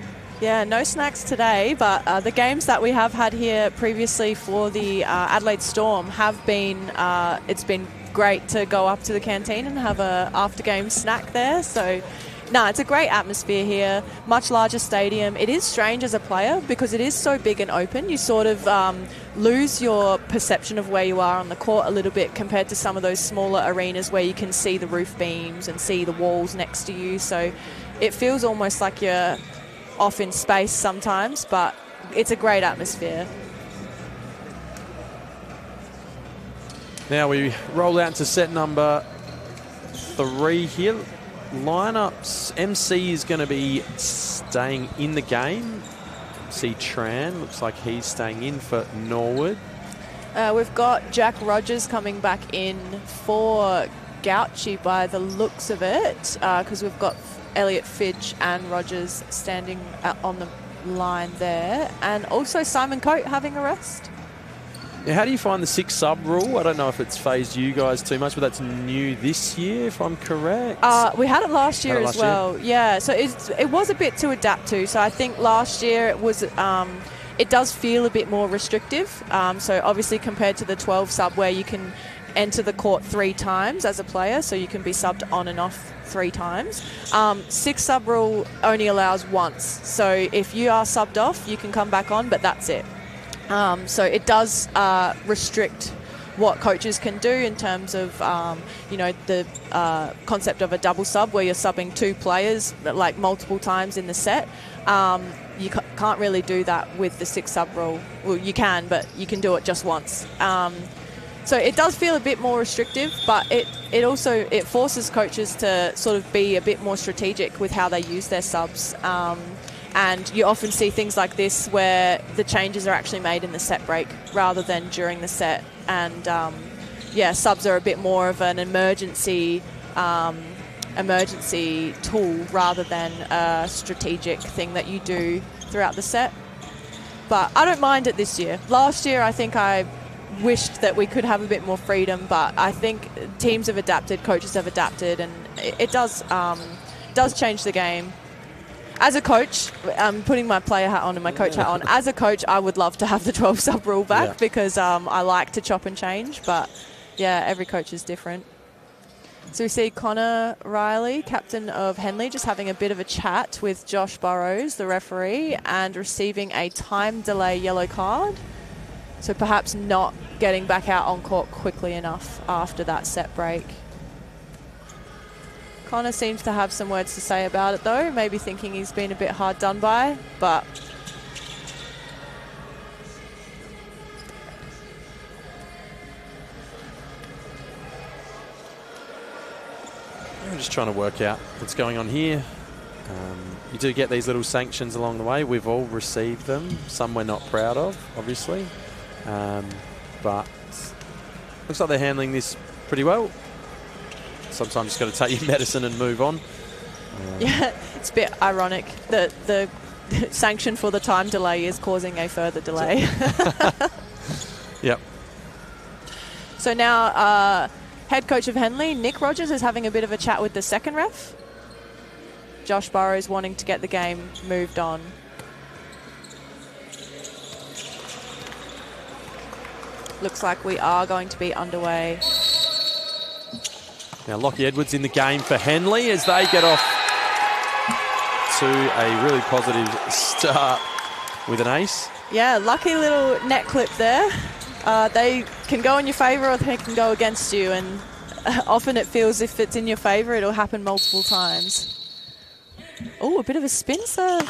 Yeah, no snacks today, but the games that we have had here previously for the Adelaide Storm have been, it's been great to go up to the canteen and have a after-game snack there. So, no, it's a great atmosphere here, much larger stadium. It is strange as a player because it is so big and open. You sort of lose your perception of where you are on the court a little bit compared to some of those smaller arenas where you can see the roof beams and see the walls next to you. So it feels almost like you're off in space sometimes, but it's a great atmosphere. Now we roll out to set number 3 here. Lineups. MC is going to be staying in the game. MC Tran looks like he's staying in for Norwood. We've got Jack Rogers coming back in for Gauchi by the looks of it, because we've got Elliot Fidge and Rogers standing on the line there, and also Simon Coate having a rest. Now, how do you find the 6 sub rule? I don't know if it's phased you guys too much, but that's new this year, if I'm correct. We had it last year as well. Yeah, so it was a bit to adapt to. So I think last year it was. It does feel a bit more restrictive. So obviously compared to the 12 sub where you can enter the court 3 times as a player, so you can be subbed on and off 3 times. 6 sub rule only allows once. So if you are subbed off, you can come back on, but that's it. So it does restrict what coaches can do in terms of, the concept of a double sub where you're subbing 2 players like multiple times in the set. You can't really do that with the 6 sub rule. Well, you can, but you can do it just once. So it does feel a bit more restrictive, but it also forces coaches to sort of be a bit more strategic with how they use their subs. And you often see things like this where the changes are actually made in the set break rather than during the set. And subs are a bit more of an emergency tool rather than a strategic thing that you do throughout the set. But I don't mind it this year. Last year, I think I wished that we could have a bit more freedom, but I think teams have adapted, coaches have adapted, and it does change the game. As a coach, I'm putting my player hat on and my coach hat on. As a coach, I would love to have the 12 sub rule back because I like to chop and change. But yeah, every coach is different. So we see Connor Riley, captain of Henley, just having a bit of a chat with Josh Burrows, the referee, and receiving a time delay yellow card. So perhaps not getting back out on court quickly enough after that set break. Connor seems to have some words to say about it though, maybe thinking he's been a bit hard done by, but I'm just trying to work out what's going on here. You do get these little sanctions along the way. We've all received them. Some we're not proud of, obviously. But looks like they're handling this pretty well. Sometimes just got to take your medicine and move on. Yeah, it's a bit ironic that the sanction for the time delay is causing a further delay. Yep. So now head coach of Henley, Nick Rogers, is having a bit of a chat with the second ref. Josh Burrows wanting to get the game moved on. Looks like we are going to be underway. Now Lockie Edwards in the game for Henley as they get off to a really positive start with an ace. Yeah, lucky little net clip there. They can go in your favour or they can go against you, and often it feels if it's in your favour it'll happen multiple times. Oh, a bit of a spin serve.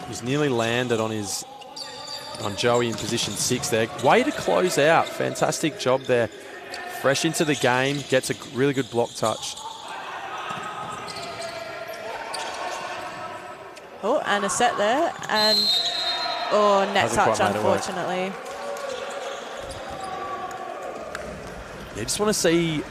He's nearly landed on Joey in position 6 there. Way to close out. Fantastic job there. Fresh into the game, gets a really good block touch. Oh, and a set there, and net touch, unfortunately. Yeah, just want to see.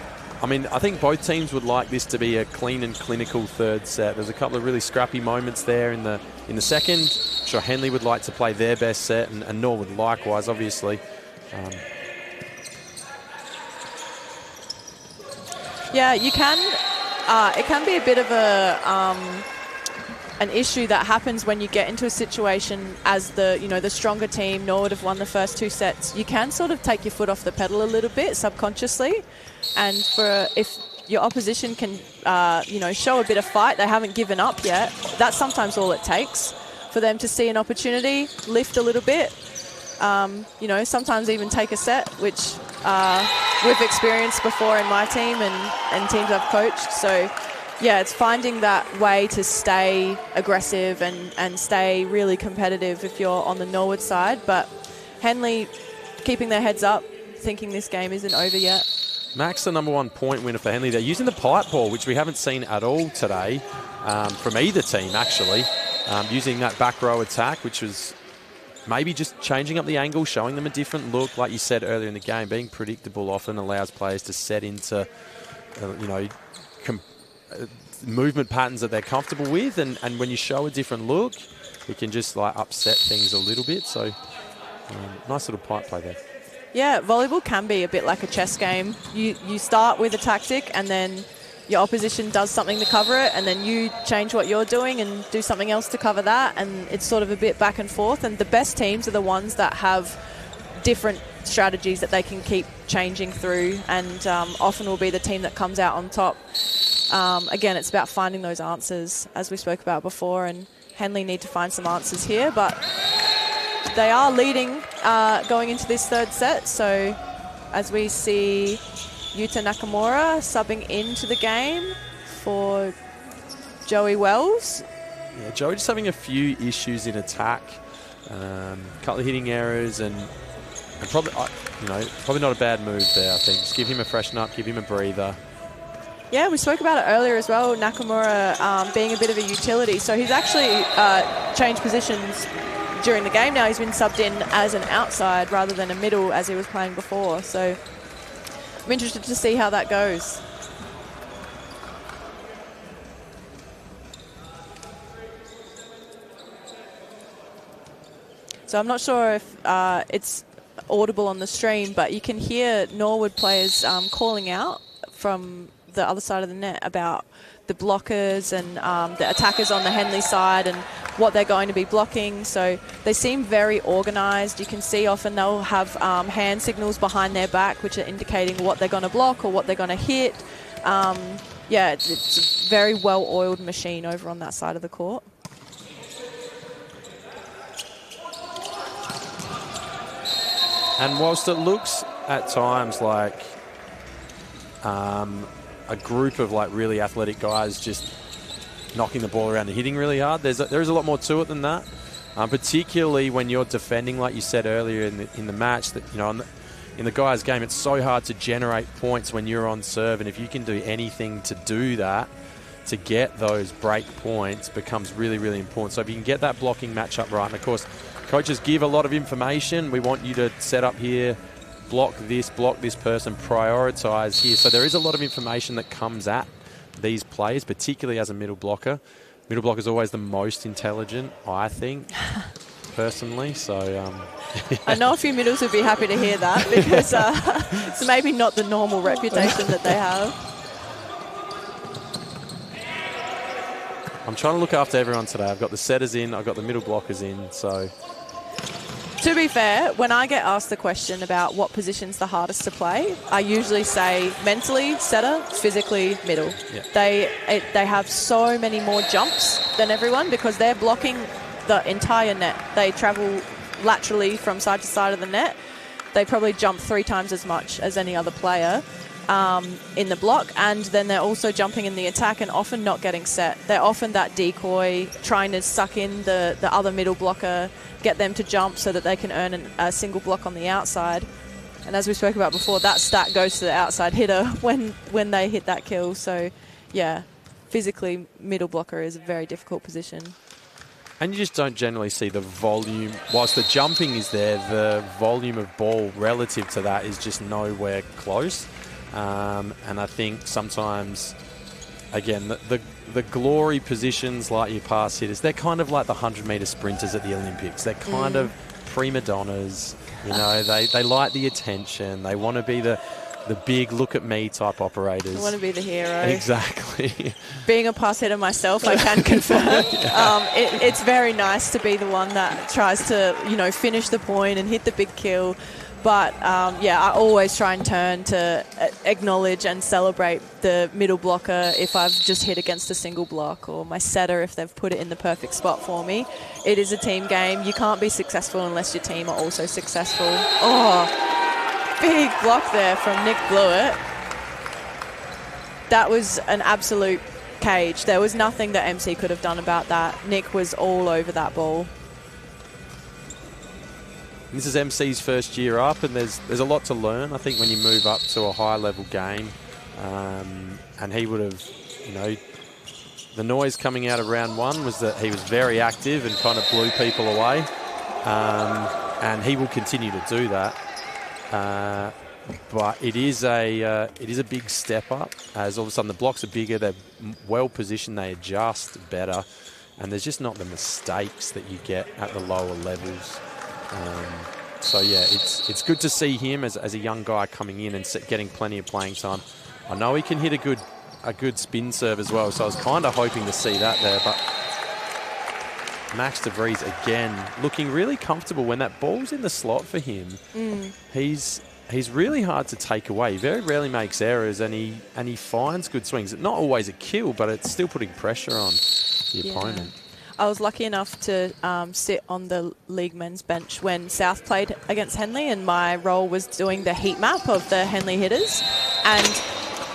I mean, I think both teams would like this to be a clean and clinical third set. There's a couple of really scrappy moments there in the second. I'm sure Henley would like to play their best set, and Norwood likewise, obviously. Yeah, you can. It can be a bit of an issue that happens when you get into a situation as the stronger team. Norwood have won the first 2 sets. You can sort of take your foot off the pedal a little bit subconsciously, and if your opposition can show a bit of fight, they haven't given up yet. That's sometimes all it takes for them to see an opportunity, lift a little bit. Sometimes even take a set, which we've experienced before in my team and teams I've coached. So yeah, it's finding that way to stay aggressive and stay really competitive if you're on the Norwood side. But Henley keeping their heads up, thinking this game isn't over yet. Max, the #1 point winner for Henley. They're using the pipe ball, which we haven't seen at all today from either team, actually. Using that back row attack, which was maybe just changing up the angle, showing them a different look. Like you said earlier in the game, being predictable often allows players to set into, movement patterns that they're comfortable with. And when you show a different look, it can just like upset things a little bit. So nice little pipe play there. Yeah, volleyball can be a bit like a chess game. You start with a tactic and then your opposition does something to cover it, and then you change what you're doing and do something else to cover that, and it's sort of a bit back and forth. And the best teams are the ones that have different strategies that they can keep changing through, and often will be the team that comes out on top. Again, it's about finding those answers, as we spoke about before, and Henley need to find some answers here, but they are leading going into this third set. So as we see Yuta Nakamura subbing into the game for Joey Wells. Yeah, Joey just having a few issues in attack, couple of hitting errors, and probably not a bad move there. I think just give him a freshen up, give him a breather. Yeah, we spoke about it earlier as well. Nakamura being a bit of a utility, so he's actually changed positions during the game. Now he's been subbed in as an outside rather than a middle as he was playing before. So I'm interested to see how that goes. So I'm not sure if it's audible on the stream, but you can hear Norwood players calling out from the other side of the net about the blockers and the attackers on the Henley side and what they're going to be blocking. So they seem very organised. You can see often they'll have hand signals behind their back which are indicating what they're going to block or what they're going to hit. Yeah, it's a very well-oiled machine over on that side of the court. And whilst it looks at times like a group of like really athletic guys just knocking the ball around and hitting really hard, there is a lot more to it than that. Particularly when you're defending, like you said earlier in the match, that in the guys' game, it's so hard to generate points when you're on serve, and if you can do anything to do that, to get those break points, becomes really, really important. So if you can get that blocking matchup right, and of course, coaches give a lot of information. We want you to set up here, block this person, prioritise here. So there is a lot of information that comes at these players, particularly as a middle blocker. Middle blocker is always the most intelligent, I think, personally. So I know a few middles would be happy to hear that, because it's maybe not the normal reputation that they have. I'm trying to look after everyone today. I've got the setters in, I've got the middle blockers in, so... To be fair, when I get asked the question about what position's the hardest to play, I usually say mentally setter, physically middle. Yeah. They have so many more jumps than everyone because they're blocking the entire net. They travel laterally from side to side of the net. They probably jump 3 times as much as any other player in the block, and then they're also jumping in the attack and often not getting set. They're often that decoy, trying to suck in the other middle blocker, get them to jump so that they can earn a single block on the outside. And as we spoke about before, that stat goes to the outside hitter when they hit that kill. So, yeah, physically, middle blocker is a very difficult position. And you just don't generally see the volume. Whilst the jumping is there, the volume of ball relative to that is just nowhere close. And I think sometimes, again, the glory positions like your pass hitters, they're kind of like the 100-metre sprinters at the Olympics. They're kind of prima donnas. They like the attention. They want to be the big look-at-me type operators. I want to be the hero. Exactly. Being a pass hitter myself, I can confirm. It's very nice to be the one that tries to, finish the point and hit the big kill. But, I always try and turn to acknowledge and celebrate the middle blocker if I've just hit against a single block, or my setter if they've put it in the perfect spot for me. It is a team game. You can't be successful unless your team are also successful. Oh, big block there from Nick Blewett. That was an absolute cage. There was nothing that MC could have done about that. Nick was all over that ball. This is MC's first year up, and there's a lot to learn, I think, when you move up to a high-level game. And he would have, the noise coming out of round 1 was that he was very active and kind of blew people away. And he will continue to do that. But it is a big step up, as all of a sudden the blocks are bigger, they're well positioned, they adjust better, and there's just not the mistakes that you get at the lower levels. So yeah, it's good to see him as a young guy coming in and getting plenty of playing time. I know he can hit a good spin serve as well, so I was kind of hoping to see that there. But Max de Vries again looking really comfortable when that ball's in the slot for him. He's really hard to take away. He very rarely makes errors, and he finds good swings. Not always a kill, but it's still putting pressure on the opponent. I was lucky enough to sit on the league men's bench when South played against Henley, and my role was doing the heat map of the Henley hitters. And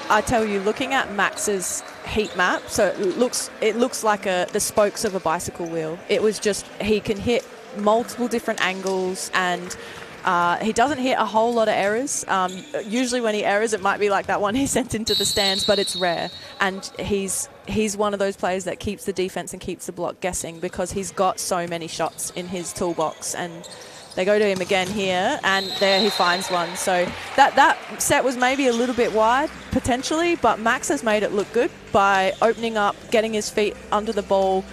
I tell you, looking at Max's heat map, so it looks like the spokes of a bicycle wheel. It was just, he can hit multiple different angles, and he doesn't hit a whole lot of errors. Usually when he errors, it might be like that one he sent into the stands, but it's rare. And he's one of those players that keeps the defense and keeps the block guessing, because he's got so many shots in his toolbox. And they go to him again here, and there he finds one. So that set was maybe a little bit wide, potentially, but Max has made it look good by opening up, getting his feet under the ball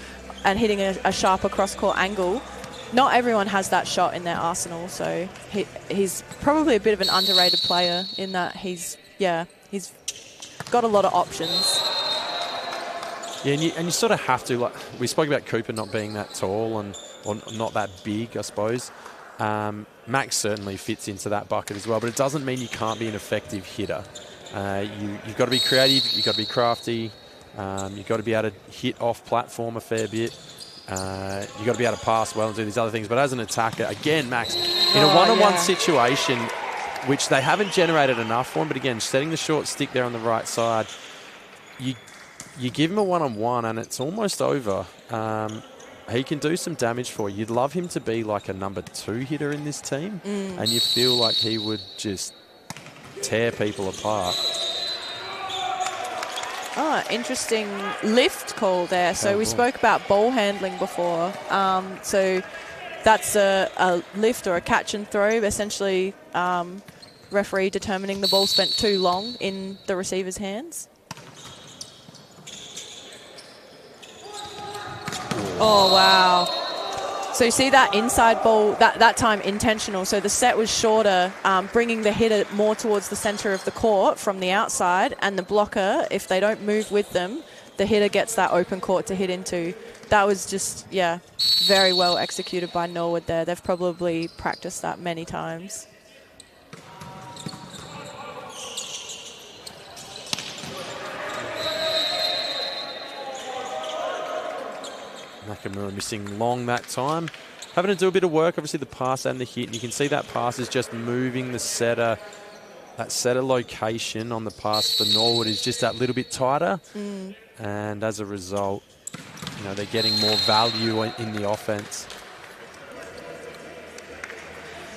and hitting a sharper cross-court angle. Not everyone has that shot in their arsenal, so he's probably a bit of an underrated player in that he's got a lot of options. Yeah, and you sort of have to, like we spoke about Cooper not being that tall or not that big, I suppose. Max certainly fits into that bucket as well, but it doesn't mean you can't be an effective hitter. You've got to be creative, you've got to be crafty, you've got to be able to hit off platform a fair bit. You've got to be able to pass well and do these other things. But as an attacker, again, Max In a one-on-one situation, which they haven't generated enough for him, but again, setting the short stick there on the right side, you give him a one-on-one and it's almost over. He can do some damage for you. You'd love him to be like a number 2 hitter in this team, and you feel like he would just tear people apart. Oh, interesting lift call there. So we spoke about ball handling before. So that's a lift or a catch and throw, essentially referee determining the ball spent too long in the receiver's hands. Oh, wow. So you see that inside ball, that time intentional. So the set was shorter, bringing the hitter more towards the centre of the court from the outside, and the blocker, if they don't move with them, the hitter gets that open court to hit into. That was just, very well executed by Norwood there. They've probably practiced that many times. Nakamura missing long that time. Having to do a bit of work, obviously the pass and the hit, and you can see that pass is just moving the setter. That setter location on the pass for Norwood is just that little bit tighter. And as a result, they're getting more value in the offense.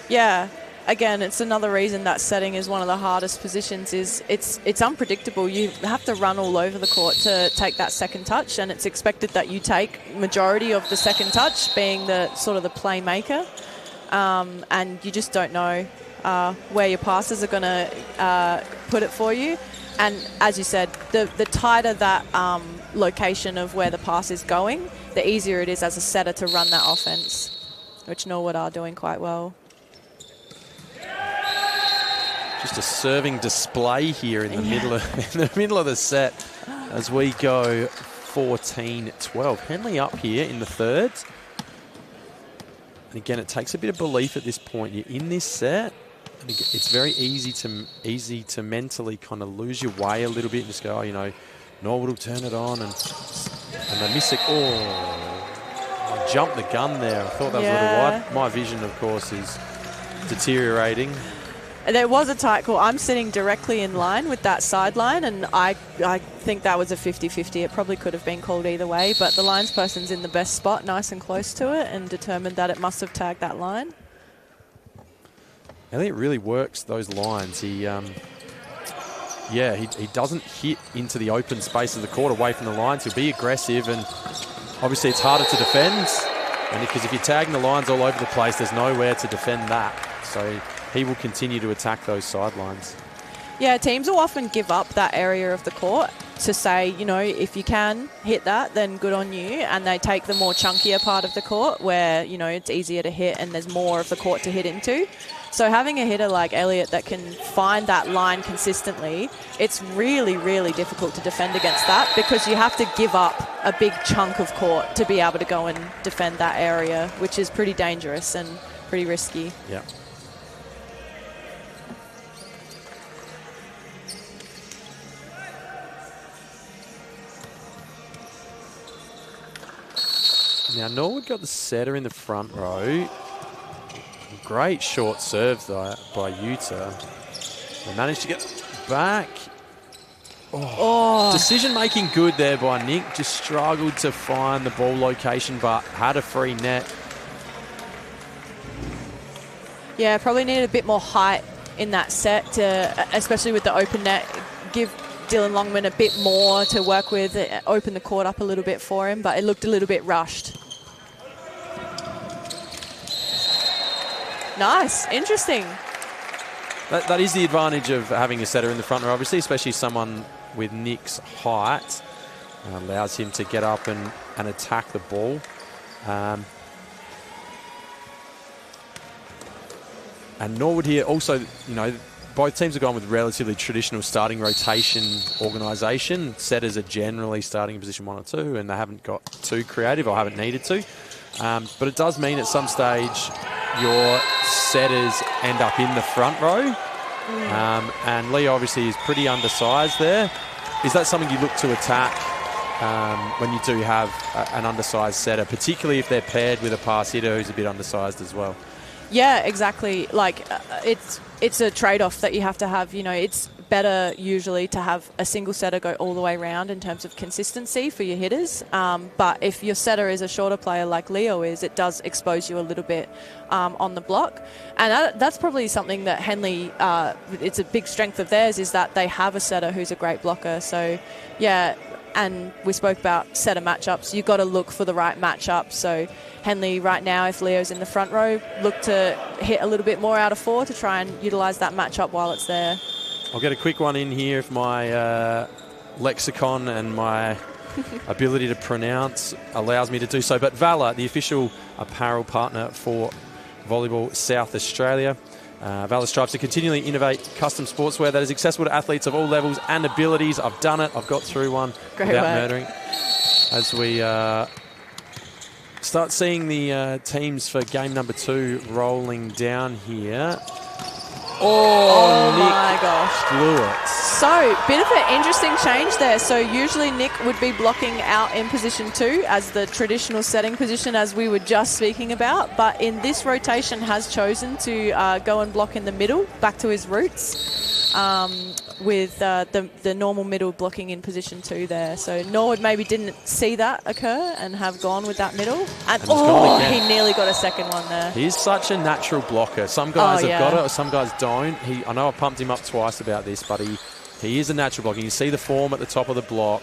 Yeah. Again, it's another reason that setting is one of the hardest positions. Is it's unpredictable. You have to run all over the court to take that second touch, and it's expected that you take majority of the second touch, being the sort of the playmaker, and you just don't know where your passes are going to put it for you. And as you said, the tighter that location of where the pass is going, the easier it is as a setter to run that offense, which Norwood are doing quite well. Just a serving display here in the middle of the set as we go 14-12. Henley up here in the third. And again, it takes a bit of belief at this point. You're in this set. And it's very easy to mentally kind of lose your way a little bit and just go, Norwood will turn it on, and they miss it. I jumped the gun there. I thought that was a little wide. My vision, of course, is deteriorating. There was a tight call. I'm sitting directly in line with that sideline, and I think that was a 50-50. It probably could have been called either way, but the linesperson's in the best spot, nice and close to it, and determined that it must have tagged that line. Elliott really works those lines. He doesn't hit into the open space of the court away from the lines. He'll be aggressive, and obviously it's harder to defend, and because if you're tagging the lines all over the place, there's nowhere to defend that. So he will continue to attack those sidelines. Yeah, teams will often give up that area of the court to say, if you can hit that, then good on you. And they take the more chunkier part of the court where, it's easier to hit and there's more of the court to hit into. So having a hitter like Elliott that can find that line consistently, it's really, really difficult to defend against that, because you have to give up a big chunk of court to be able to go and defend that area, which is pretty dangerous and pretty risky. Yeah. Now, Norwood got the setter in the front row. Great short serve by Utah. They managed to get back. Decision-making good there by Nick. Just struggled to find the ball location, but had a free net. Yeah, probably needed a bit more height in that set, especially with the open net. Give Dylan Longman a bit more to work with, open the court up a little bit for him, but it looked a little bit rushed. Nice, interesting. That is the advantage of having a setter in the front row, obviously, especially someone with Nick's height. Allows him to get up and attack the ball. And Norwood here also, both teams have gone with relatively traditional starting rotation organisation. Setters are generally starting in position 1 or 2, and they haven't got too creative or haven't needed to. But it does mean at some stage your setters end up in the front row. And Lee obviously is pretty undersized there. Is that something you look to attack when you do have an undersized setter, particularly if they're paired with a pass hitter who's a bit undersized as well? Yeah, exactly. Like it's a trade-off that you have to have. You know, it's better usually to have a single setter go all the way around in terms of consistency for your hitters. But if your setter is a shorter player like Leo is, it does expose you a little bit on the block. And that's probably something that Henley, it's a big strength of theirs, is that they have a setter who's a great blocker. So, yeah, and we spoke about setter matchups. You've got to look for the right matchup. So Henley right now, if Leo's in the front row, look to hit a little bit more out of 4 to try and utilise that matchup while it's there. I'll get a quick one in here if my lexicon and my ability to pronounce allows me to do so. But Valor, the official apparel partner for Volleyball South Australia. Valor strives to continually innovate custom sportswear that is accessible to athletes of all levels and abilities. I've done it. I've got through one without murdering. As we start seeing the teams for game number 2 rolling down here. Oh, my gosh. Blew it. So, bit of an interesting change there. So, usually Nick would be blocking out in position 2 as the traditional setting position, as we were just speaking about. But in this rotation has chosen to go and block in the middle, back to his roots, with the normal middle blocking in position 2 there. So, Norwood maybe didn't see that occur and have gone with that middle. And he nearly got a second one there. He's such a natural blocker. Some guys have got it, or some guys don't. I know I pumped him up twice about this, but he is a natural blocker. You see the form at the top of the block.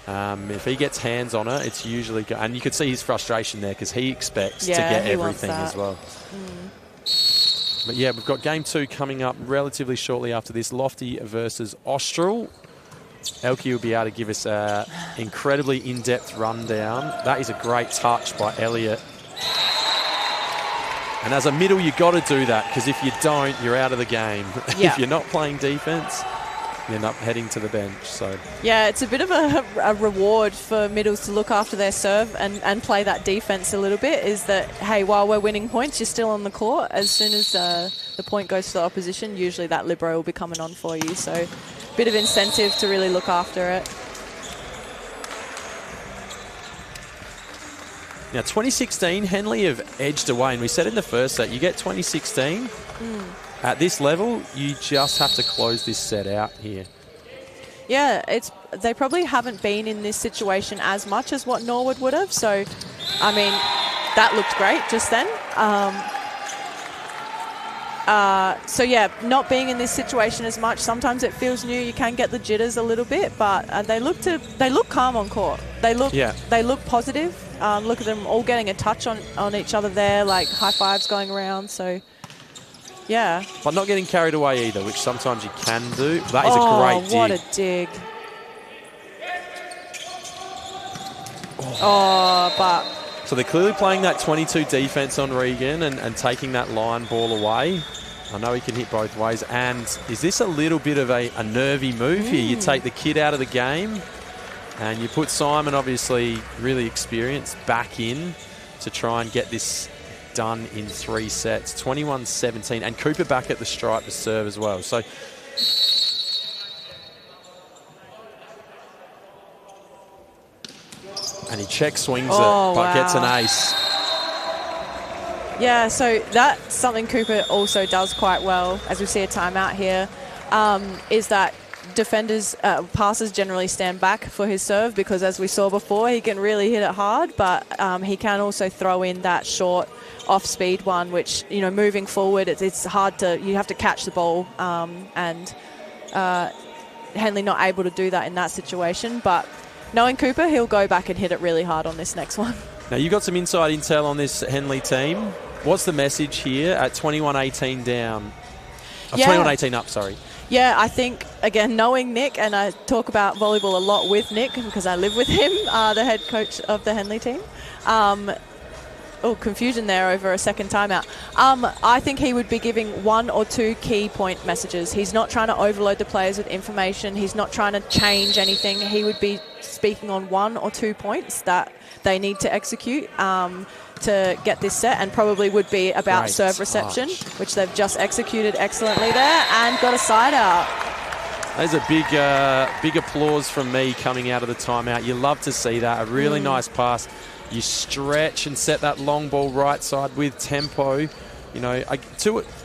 If he gets hands on it, it's usually and you could see his frustration there because he expects to get everything as well. But yeah, we've got game 2 coming up relatively shortly after this. Lofty versus Austral. Elke will be able to give us an incredibly in-depth rundown. That is a great touch by Elliott. And as a middle, you've got to do that, because if you don't, you're out of the game. If you're not playing defence, you end up heading to the bench. So yeah, it's a bit of a reward for middles to look after their serve and play that defence a little bit, is that, hey, while we're winning points, you're still on the court. As soon as the point goes to the opposition, usually that libero will be coming on for you. So a bit of incentive to really look after it. Now, 2016, Henley have edged away, and we said in the first set, you get 2016. At this level, you just have to close this set out here. Yeah, they probably haven't been in this situation as much as what Norwood would have. So, I mean, that looked great just then. So, yeah, not being in this situation as much. Sometimes it feels new. You can get the jitters a little bit, but they look calm on court. They look positive. Look at them all getting a touch on each other there, like high fives going around. So, yeah. But not getting carried away either, which sometimes you can do. That is a great dig. What a dig. But... So they're clearly playing that 22 defence on Regan and taking that line ball away. I know he can hit both ways. And is this a little bit of a nervy move here? You take the kid out of the game and you put Simon, obviously really experienced, back in to try and get this done in 3 sets. 21-17. And Cooper back at the stripe to serve as well. So... And he check swings it, but gets an ace. Yeah, so that's something Cooper also does quite well, as we see a timeout here, is that defenders, passers generally stand back for his serve, because as we saw before, he can really hit it hard, but he can also throw in that short off-speed one, which, you know, moving forward, it's hard to, you have to catch the ball, and Henley not able to do that in that situation, but knowing Cooper, he'll go back and hit it really hard on this next one. Now, you've got some inside intel on this Henley team. What's the message here at 21-18 down? 21-18 up, sorry. Yeah, I think, again, knowing Nick, and I talk about volleyball a lot with Nick because I live with him, the head coach of the Henley team. Confusion there over a second timeout. I think he would be giving 1 or 2 key point messages. He's not trying to overload the players with information. He's not trying to change anything. He would be speaking on 1 or 2 points that they need to execute to get this set, and probably would be about serve reception, which they've just executed excellently there and got a side out. There's a big applause from me coming out of the timeout. You love to see that. A really nice pass. You stretch and set that long ball right side with tempo. you know,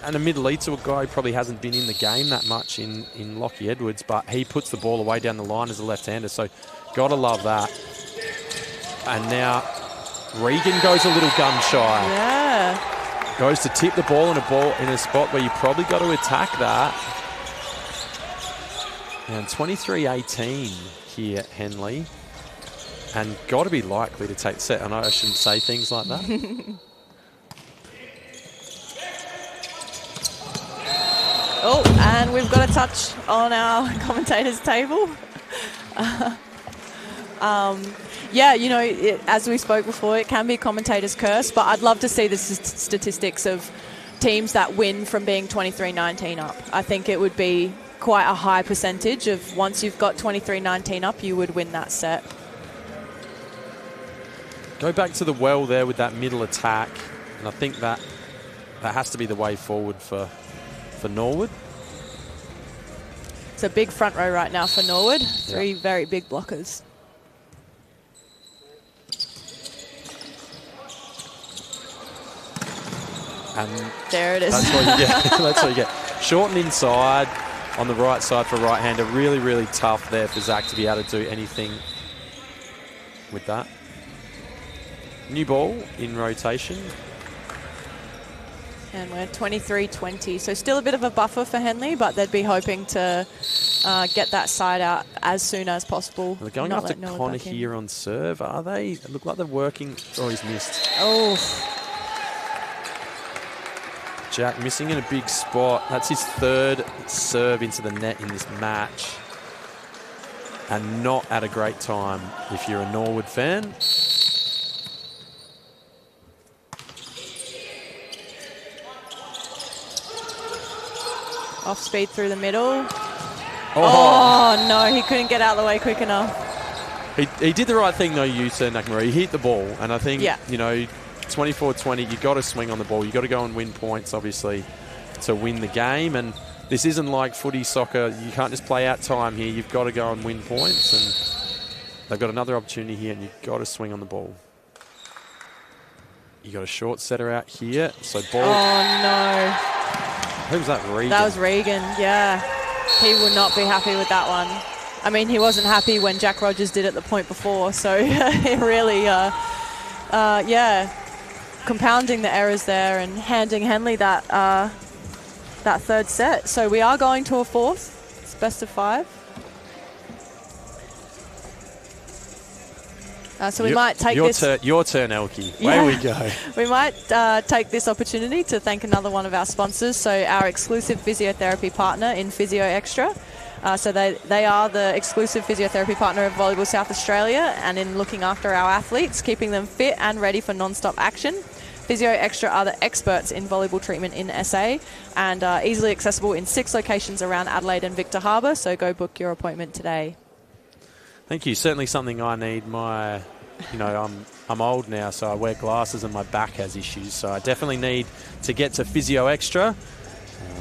admittedly to a guy who probably hasn't been in the game that much in Lockie Edwards, but he puts the ball away down the line as a left-hander, so got to love that. And now Regan goes a little gun-shy. Yeah. Goes to tip the ball in a spot where you probably got to attack that. And 23-18 here, Henley. And got to be likely to take the set. I know I shouldn't say things like that. Oh, and we've got a touch on our commentator's table. Yeah, you know, as we spoke before, it can be a commentator's curse, but I'd love to see the statistics of teams that win from being 23-19 up. I think it would be quite a high percentage of once you've got 23-19 up, you would win that set. Go back to the well there with that middle attack, and I think that has to be the way forward for Norwood. It's a big front row right now for Norwood. Three very big blockers. And there it is. That's what you get. That's what you get. Short and inside on the right side for right-hander. Really, really tough there for Zach to be able to do anything with that. New ball in rotation. And we're 23-20. So still a bit of a buffer for Henley, but they'd be hoping to get that side out as soon as possible. They're going after Connor here on serve, are they? It look like they're working. Oh, he's missed. Oh. Jack missing in a big spot. That's his third serve into the net in this match. And not at a great time if you're a Norwood fan. Off speed through the middle. Oh, no, he couldn't get out of the way quick enough. He did the right thing, no U-turn, Nakamura. He hit the ball, and I think, you know, 24-20, you got to swing on the ball. You got to go and win points, obviously, to win the game. And this isn't like footy, soccer. You can't just play out time here. You've got to go and win points. And they've got another opportunity here, and you've got to swing on the ball. You got a short setter out here. So ball. Oh, no. Who was that, Regan? That was Regan, yeah. He would not be happy with that one. I mean, he wasn't happy when Jack Rogers did it the point before, so it really, compounding the errors there and handing Henley that third set. So we are going to a fourth. It's best of 5. So we might take your turn, Elkie. Away we go. We might take this opportunity to thank another one of our sponsors. So our exclusive physiotherapy partner in Physio Extra. So they are the exclusive physiotherapy partner of Volleyball South Australia, and in looking after our athletes, keeping them fit and ready for non-stop action. Physio Extra are the experts in volleyball treatment in SA and easily accessible in 6 locations around Adelaide and Victor Harbour. So go book your appointment today. Thank you. Certainly something I need. I'm old now, so I wear glasses and my back has issues. So I definitely need to get to Physio Extra.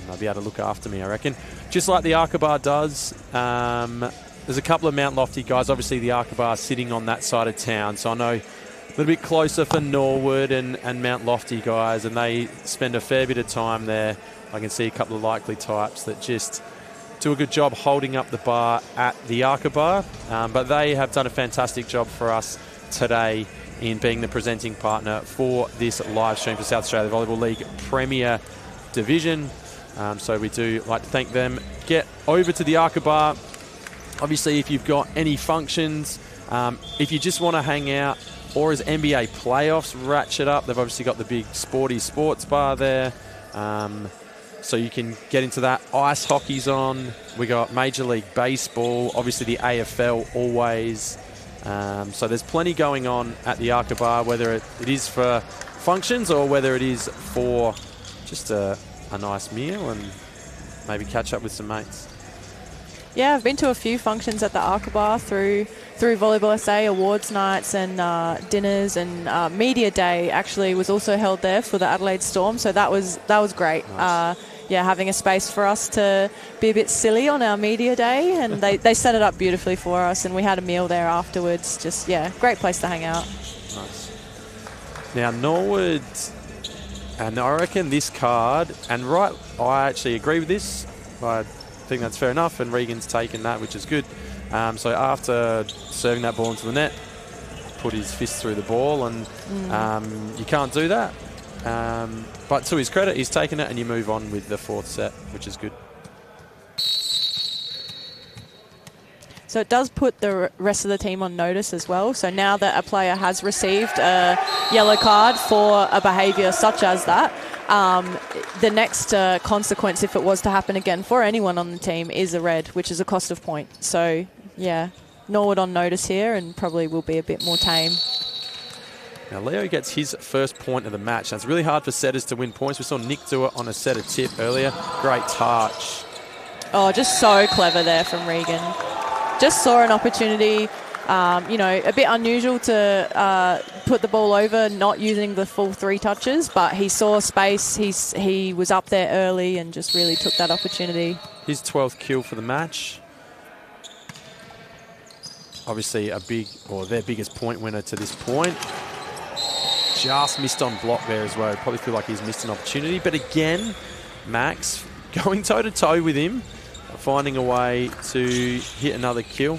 They'll be able to look after me, I reckon. Just like the Arkaba does. There's a couple of Mount Lofty guys. Obviously, the Arkaba sitting on that side of town. So I know a little bit closer for Norwood and Mount Lofty guys, and they spend a fair bit of time there. I can see a couple of likely types that just do a good job holding up the bar at the Arkaba, but they have done a fantastic job for us today in being the presenting partner for this live stream for South Australia Volleyball League Premier Division. So we do like to thank them. Get over to the Arkaba. Obviously, if you've got any functions, if you just want to hang out, or as NBA playoffs ratchet up, they've obviously got the big sporty sports bar there. So you can get into that. Ice hockey's on. We got Major League Baseball, obviously the AFL always. So there's plenty going on at the Arkaba, whether it is for functions or whether it is for just a nice meal and maybe catch up with some mates. Yeah, I've been to a few functions at the Arkaba through Volleyball SA, awards nights and dinners, and Media Day actually was also held there for the Adelaide Storm, so that was great. Nice. Having a space for us to be a bit silly on our Media Day, and they set it up beautifully for us, and we had a meal there afterwards. Just, great place to hang out. Nice. Now, Norwood And I reckon this card, and I actually agree with this. I think that's fair enough, and Regan's taken that, which is good. So after serving that ball into the net, put his fist through the ball, and you can't do that. But to his credit, he's taken it, and you move on with the 4th set, which is good. So it does put the rest of the team on notice as well. So now that a player has received a yellow card for a behaviour such as that, the next consequence, if it was to happen again for anyone on the team, is a red, which is a cost of point. So, yeah, Norwood on notice here and probably will be a bit more tame. Now, Leo gets his first point of the match. Now, it's really hard for setters to win points. We saw Nick do it on a setter tip earlier. Great touch. Oh, just so clever there from Regan. Just saw an opportunity, you know, a bit unusual to put the ball over, not using the full 3 touches, but he saw space, he was up there early and just really took that opportunity. His 12th kill for the match. Obviously their biggest point winner to this point. Just missed on block there as well. Probably feel like he's missed an opportunity. But again, Max going toe-to-toe with him, finding a way to hit another kill.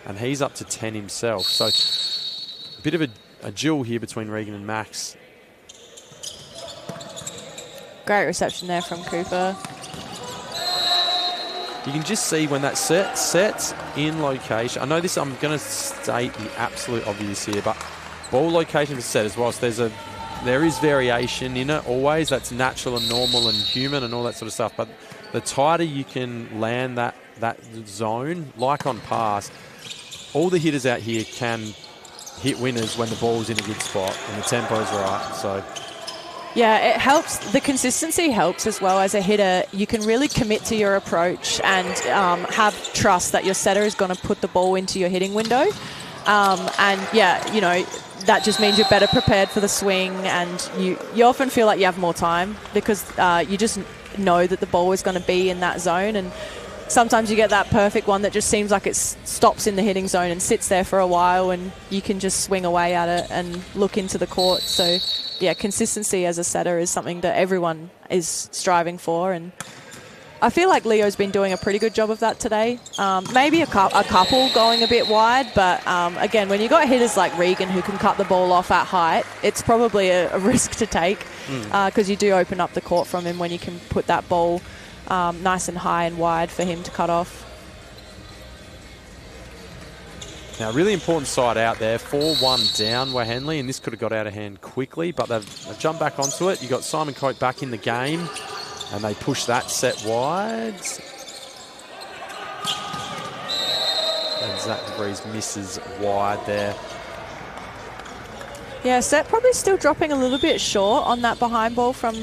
And he's up to 10 himself. So a bit of a duel here between Regan and Max. Great reception there from Cooper. You can just see when that sets in location. I know this, I'm going to state the absolute obvious here, but ball location is set as well. So there is variation in it always. That's natural and normal and human and all that sort of stuff. But the tighter you can land that zone, like on pass, all the hitters out here can hit winners when the ball's in a good spot and the tempo's right. So yeah, it helps. The consistency helps as well. As a hitter, you can really commit to your approach and have trust that your setter is going to put the ball into your hitting window. And yeah, you know, that just means you're better prepared for the swing, and you often feel like you have more time because you just know that the ball is going to be in that zone. And sometimes you get that perfect one that just seems like it stops in the hitting zone and sits there for a while, and you can just swing away at it and look into the court. So yeah, consistency as a setter is something that everyone is striving for, and I feel like Leo's been doing a pretty good job of that today. Maybe a couple going a bit wide, but again, when you got hitters like Regan who can cut the ball off at height, it's probably a risk to take because you do open up the court from him when you can put that ball nice and high and wide for him to cut off. Now, really important side out there. 4-1 down were Henley, and this could have got out of hand quickly, but they've jumped back onto it. You got Simon Coate back in the game, and they push that set wide. And Zach DeVries misses wide there. Yeah, set probably still dropping a little bit short on that behind ball from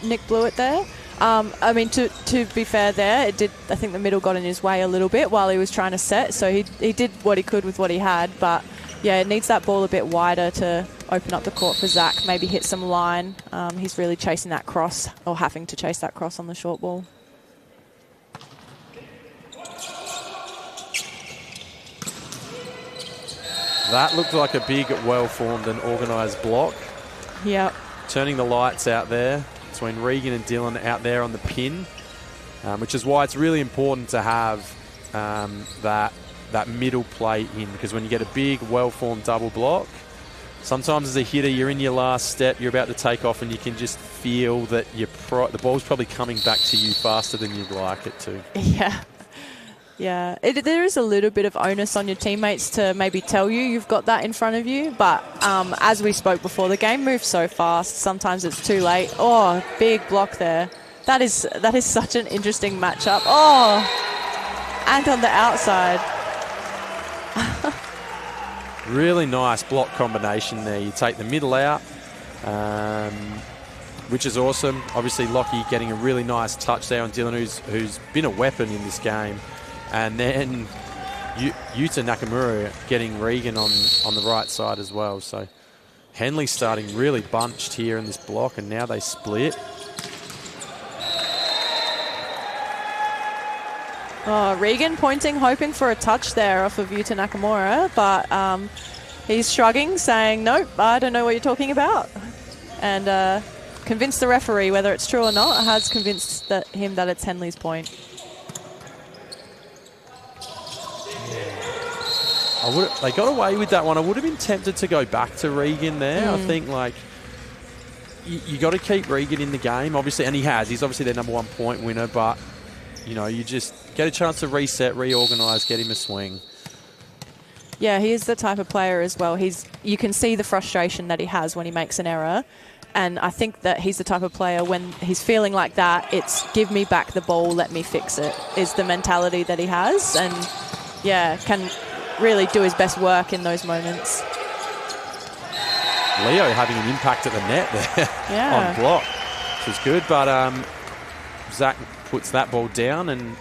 Nick Blewett there. I mean, to be fair there, it did. I think the middle got in his way a little bit while he was trying to set, so he did what he could with what he had. But yeah, it needs that ball a bit wider to open up the court for Zach. Maybe hit some line. He's really chasing that cross, or having to chase that cross on the short ball. That looked like a big, well-formed and organised block. Yep. Turning the lights out there between Regan and Dylan out there on the pin, which is why it's really important to have that middle play in, because when you get a big, well-formed double block, sometimes as a hitter, you're in your last step, you're about to take off, and you can just feel that the ball's probably coming back to you faster than you'd like it to. Yeah. Yeah, there is a little bit of onus on your teammates to maybe tell you you've got that in front of you. But as we spoke before, the game moves so fast. Sometimes it's too late. Oh, big block there. That is such an interesting matchup. Oh, and on the outside. Really nice block combination there. You take the middle out, which is awesome. Obviously, Lockie getting a really nice touch there on Dylan, who's been a weapon in this game. And then Yuta Nakamura getting Regan on the right side as well. So Henley starting really bunched here in this block, and now they split. Oh, Regan pointing, hoping for a touch there off of Yuta Nakamura, but He's shrugging, saying, nope, I don't know what you're talking about. And convinced the referee, whether it's true or not, has convinced him that it's Henley's point. They got away with that one. I would have been tempted to go back to Regan there. I think, like, you got to keep Regan in the game, obviously, and he has. He's obviously their #1 point winner, but, you know, you just get a chance to reset, reorganise, get him a swing. Yeah, he is the type of player as well. You can see the frustration that he has when he makes an error. And I think that he's the type of player, when he's feeling like that, it's give me back the ball, let me fix it, is the mentality that he has. And, yeah, can really do his best work in those moments. Leo having an impact at the net there on block, which was good. But Zach puts that ball down and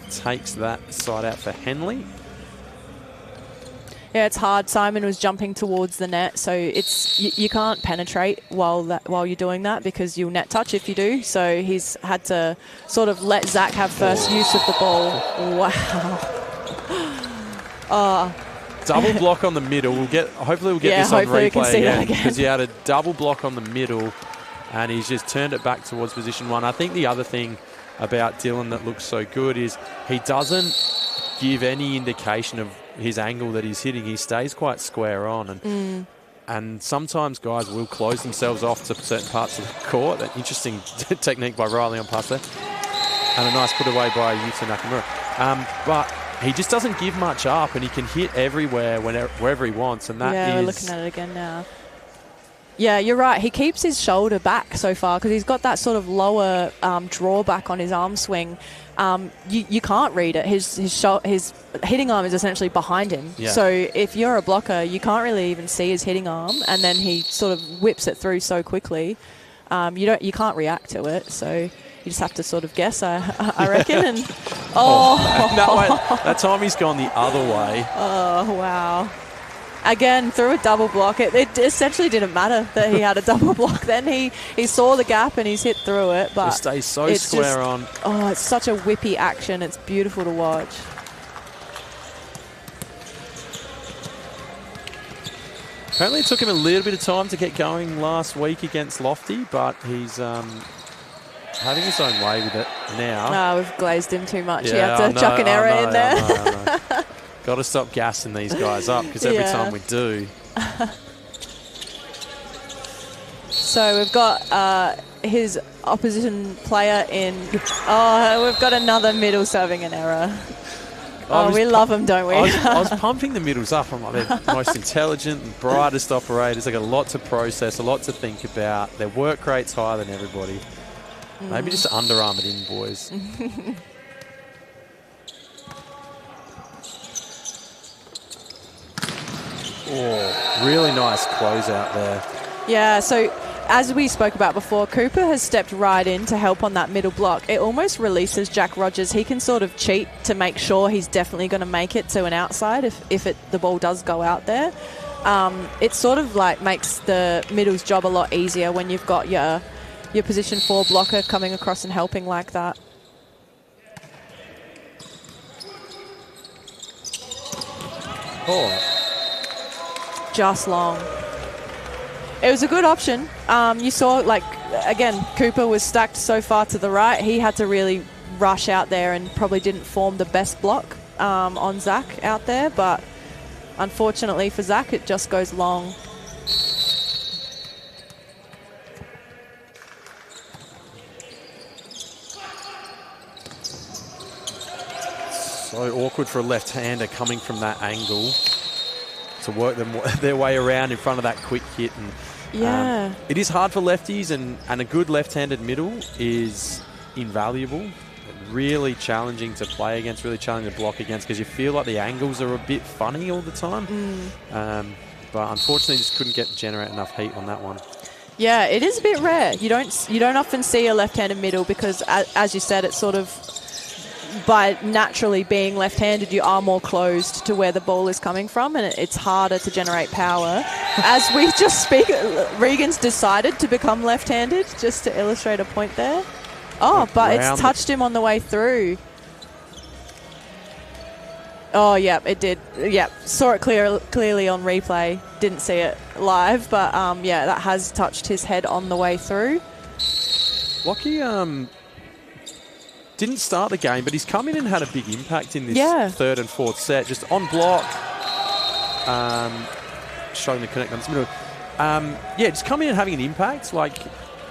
takes that side out for Henley. Yeah, it's hard. Simon was jumping towards the net, so it's you can't penetrate while you're doing that, because you'll net touch if you do. So he's had to sort of let Zach have first use of the ball. Wow. Double block on the middle. Hopefully we'll get this on replay again, because he had a double block on the middle and he's just turned it back towards position 1. I think the other thing about Dylan that looks so good is he doesn't give any indication of his angle that he's hitting. He stays quite square on, and sometimes guys will close themselves off to certain parts of the court. An interesting technique by Riley on pass there, and a nice put away by Yuta Nakamura. But he just doesn't give much up, and he can hit everywhere, wherever he wants, and that is... Yeah, we're looking at it again now. Yeah, you're right. He keeps his shoulder back so far because he's got that sort of lower drawback on his arm swing. You can't read it. His hitting arm is essentially behind him. Yeah. So if you're a blocker, you can't really even see his hitting arm, and then he sort of whips it through so quickly. You can't react to it. So you just have to sort of guess, I reckon. And that time he's gone the other way. Oh wow. Again, through a double block. It essentially didn't matter that he had a double block then. He saw the gap and he's hit through it. But it stays so square on. Oh, it's such a whippy action. It's beautiful to watch. Apparently it took him a little bit of time to get going last week against Lofty, but he's having his own way with it now. No, we've glazed him too much. Yeah, you have to chuck an error in there. I know. Got to stop gassing these guys up, because every time we do. So we've got his opposition player in. Oh, we've got another middle serving an error. We love them, don't we? I was pumping the middles up. I'm like, they're the most intelligent and brightest operators. They got a lot to process, a lot to think about. Their work rate's higher than everybody. Maybe just underarm it in, boys. Oh, really nice closeout there. Yeah, so as we spoke about before, Cooper has stepped right in to help on that middle block. It almost releases Jack Rogers. He can sort of cheat to make sure he's definitely going to make it to an outside if the ball does go out there. It sort of like makes the middle's job a lot easier when you've got your position 4 blocker coming across and helping like that. Oh. Just long. It was a good option. You saw, like, again, Cooper was stacked so far to the right. He had to really rush out there and probably didn't form the best block on Zach out there. But unfortunately for Zach, it just goes long. So awkward for a left-hander coming from that angle to work their way around in front of that quick hit. And it is hard for lefties, and a good left-handed middle is invaluable. Really challenging to play against, really challenging to block against, because you feel like the angles are a bit funny all the time. But unfortunately just couldn't generate enough heat on that one. Yeah, it is a bit rare. You don't often see a left-handed middle because, as you said, it's sort of, by naturally being left-handed, you are more closed to where the ball is coming from, and it's harder to generate power. As we just speak, Regan's decided to become left-handed, just to illustrate a point there. Oh, but it's touched him on the way through. Oh, yeah, it did. Yeah, saw it clearly on replay. Didn't see it live, but yeah, that has touched his head on the way through. Lockie didn't start the game, but he's come in and had a big impact in this third and fourth set. Just on block, struggling to connect on this middle. Yeah, just coming in and having an impact. Like,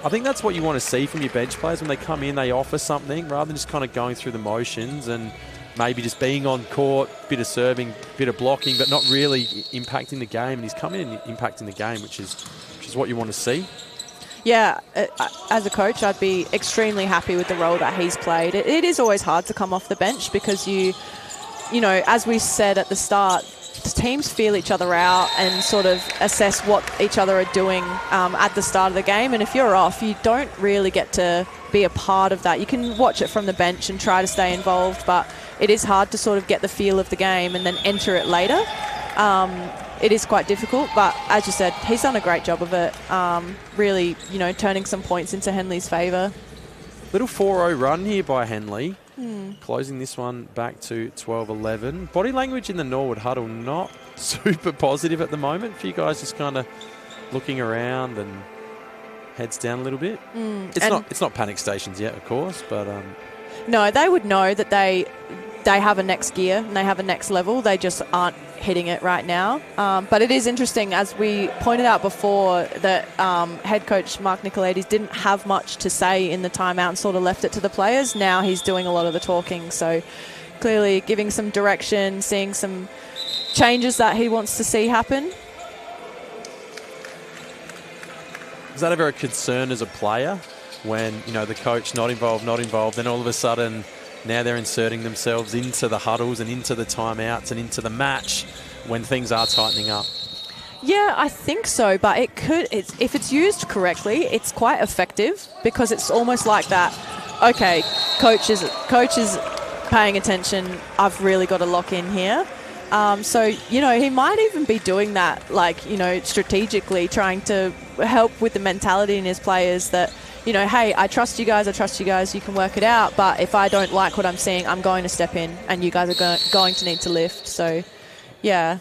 I think that's what you want to see from your bench players when they come in. They offer something rather than just kind of going through the motions and maybe just being on court, bit of serving, bit of blocking, but not really impacting the game. And he's coming in and impacting the game, which is what you want to see. Yeah, as a coach, I'd be extremely happy with the role that he's played. It is always hard to come off the bench because you know, as we said at the start, teams feel each other out and sort of assess what each other are doing at the start of the game. And if you're off, you don't really get to be a part of that. You can watch it from the bench and try to stay involved, but it is hard to sort of get the feel of the game and then enter it later. It is quite difficult, but as you said, he's done a great job of it, really, you know, turning some points into Henley's favour. Little 4-0 run here by Henley, closing this one back to 12-11. Body language in the Norwood huddle not super positive at the moment. A few guys just kind of looking around and heads down a little bit. It's not panic stations yet, of course, but no, they would know that they have a next gear and they have a next level. They just aren't hitting it right now. But it is interesting, as we pointed out before, that head coach Mark Nicolaides didn't have much to say in the timeout and sort of left it to the players. Now he's doing a lot of the talking. So clearly giving some direction, seeing some changes that he wants to see happen. Is that ever a concern as a player when, you know, the coach not involved, then all of a sudden now they're inserting themselves into the huddles and into the timeouts and into the match when things are tightening up? Yeah, I think so, but if it's used correctly, it's quite effective because it's almost like that, okay, coach is paying attention, I've really got to lock in here. So, you know, he might even be doing that, like, you know, strategically trying to help with the mentality in his players that, you know, hey, I trust you guys, you can work it out, but if I don't like what I'm seeing, I'm going to step in and you guys are going to need to lift. So, yeah,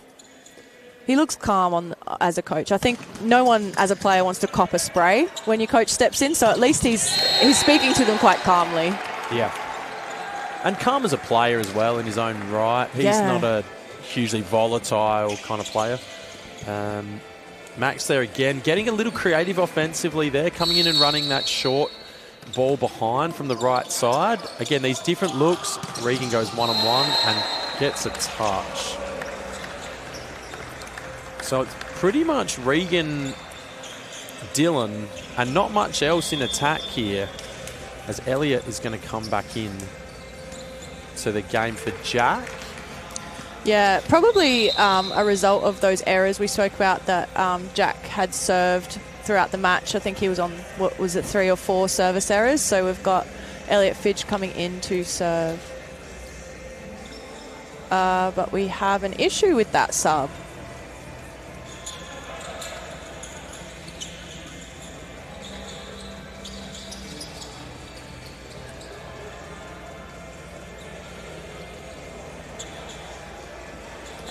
he looks calm as a coach. I think no one as a player wants to cop a spray when your coach steps in, so at least he's speaking to them quite calmly. Yeah. And calm as a player as well in his own right. He's not a hugely volatile kind of player. Max there again, getting a little creative offensively there, coming in and running that short ball behind from the right side. Again, these different looks. Regan goes one-on-one and gets a touch. So it's pretty much Regan, Dylan, and not much else in attack here, as Elliott is going to come back in to the game for Jack. Yeah, probably a result of those errors we spoke about that Jack had served throughout the match. I think he was on, 3 or 4 service errors. So we've got Elliott Fidge coming in to serve. But we have an issue with that sub.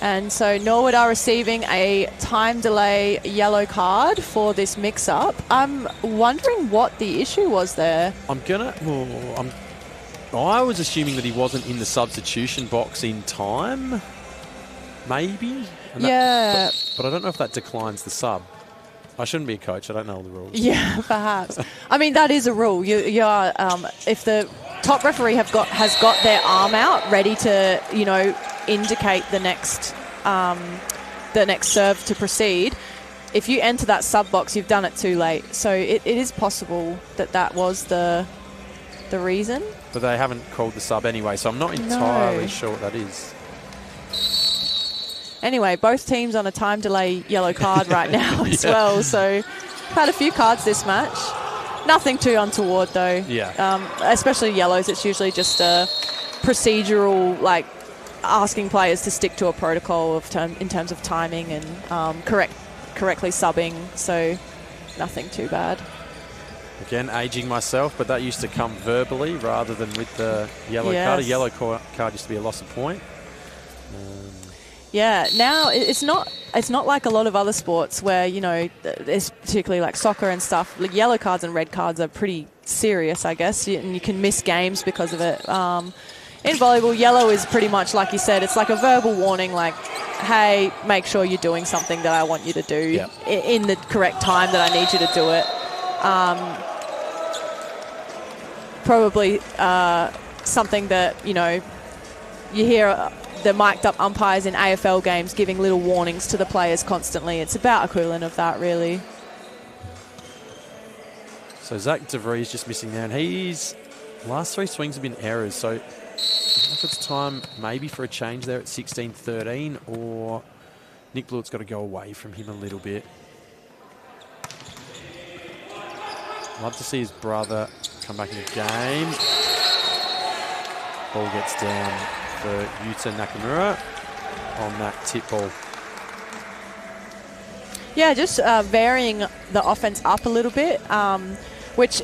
And so Norwood are receiving a time delay yellow card for this mix-up. I'm wondering what the issue was there. I was assuming that he wasn't in the substitution box in time, maybe? Yeah. But I don't know if that declines the sub. I shouldn't be a coach. I don't know all the rules. Yeah, perhaps. I mean, that is a rule. You are, if the top referee has got their arm out ready to, you know, indicate the next serve to proceed, if you enter that sub box, you've done it too late. So it is possible that was the reason. But they haven't called the sub anyway, so I'm not entirely sure what that is. Anyway, both teams on a time delay yellow card right now as well. So we've had a few cards this match. Nothing too untoward though. Yeah. Especially yellows, it's usually just a procedural, like, asking players to stick to a protocol in terms of timing and correctly subbing, so nothing too bad. Again, aging myself, but that used to come verbally rather than with the yellow card. A yellow card used to be a loss of point. Yeah, now it's not like a lot of other sports where, you know, it's particularly like soccer and stuff. Like yellow cards and red cards are pretty serious, I guess, and you can miss games because of it. In volleyball, yellow is pretty much like you said. It's like a verbal warning, like, hey, make sure you're doing something that I want you to do in the correct time that I need you to do it. Probably something that, you know, you hear the mic'd up umpires in AFL games giving little warnings to the players constantly. It's about equivalent of that, really. So Zach DeVries just missing there, and his last 3 swings have been errors. So I don't know if it's time maybe for a change there at 16-13, or Nick Blewett's got to go away from him a little bit. Love to see his brother come back in the game. Ball gets down for Yuta Nakamura on that tip ball. Yeah, just varying the offense up a little bit, which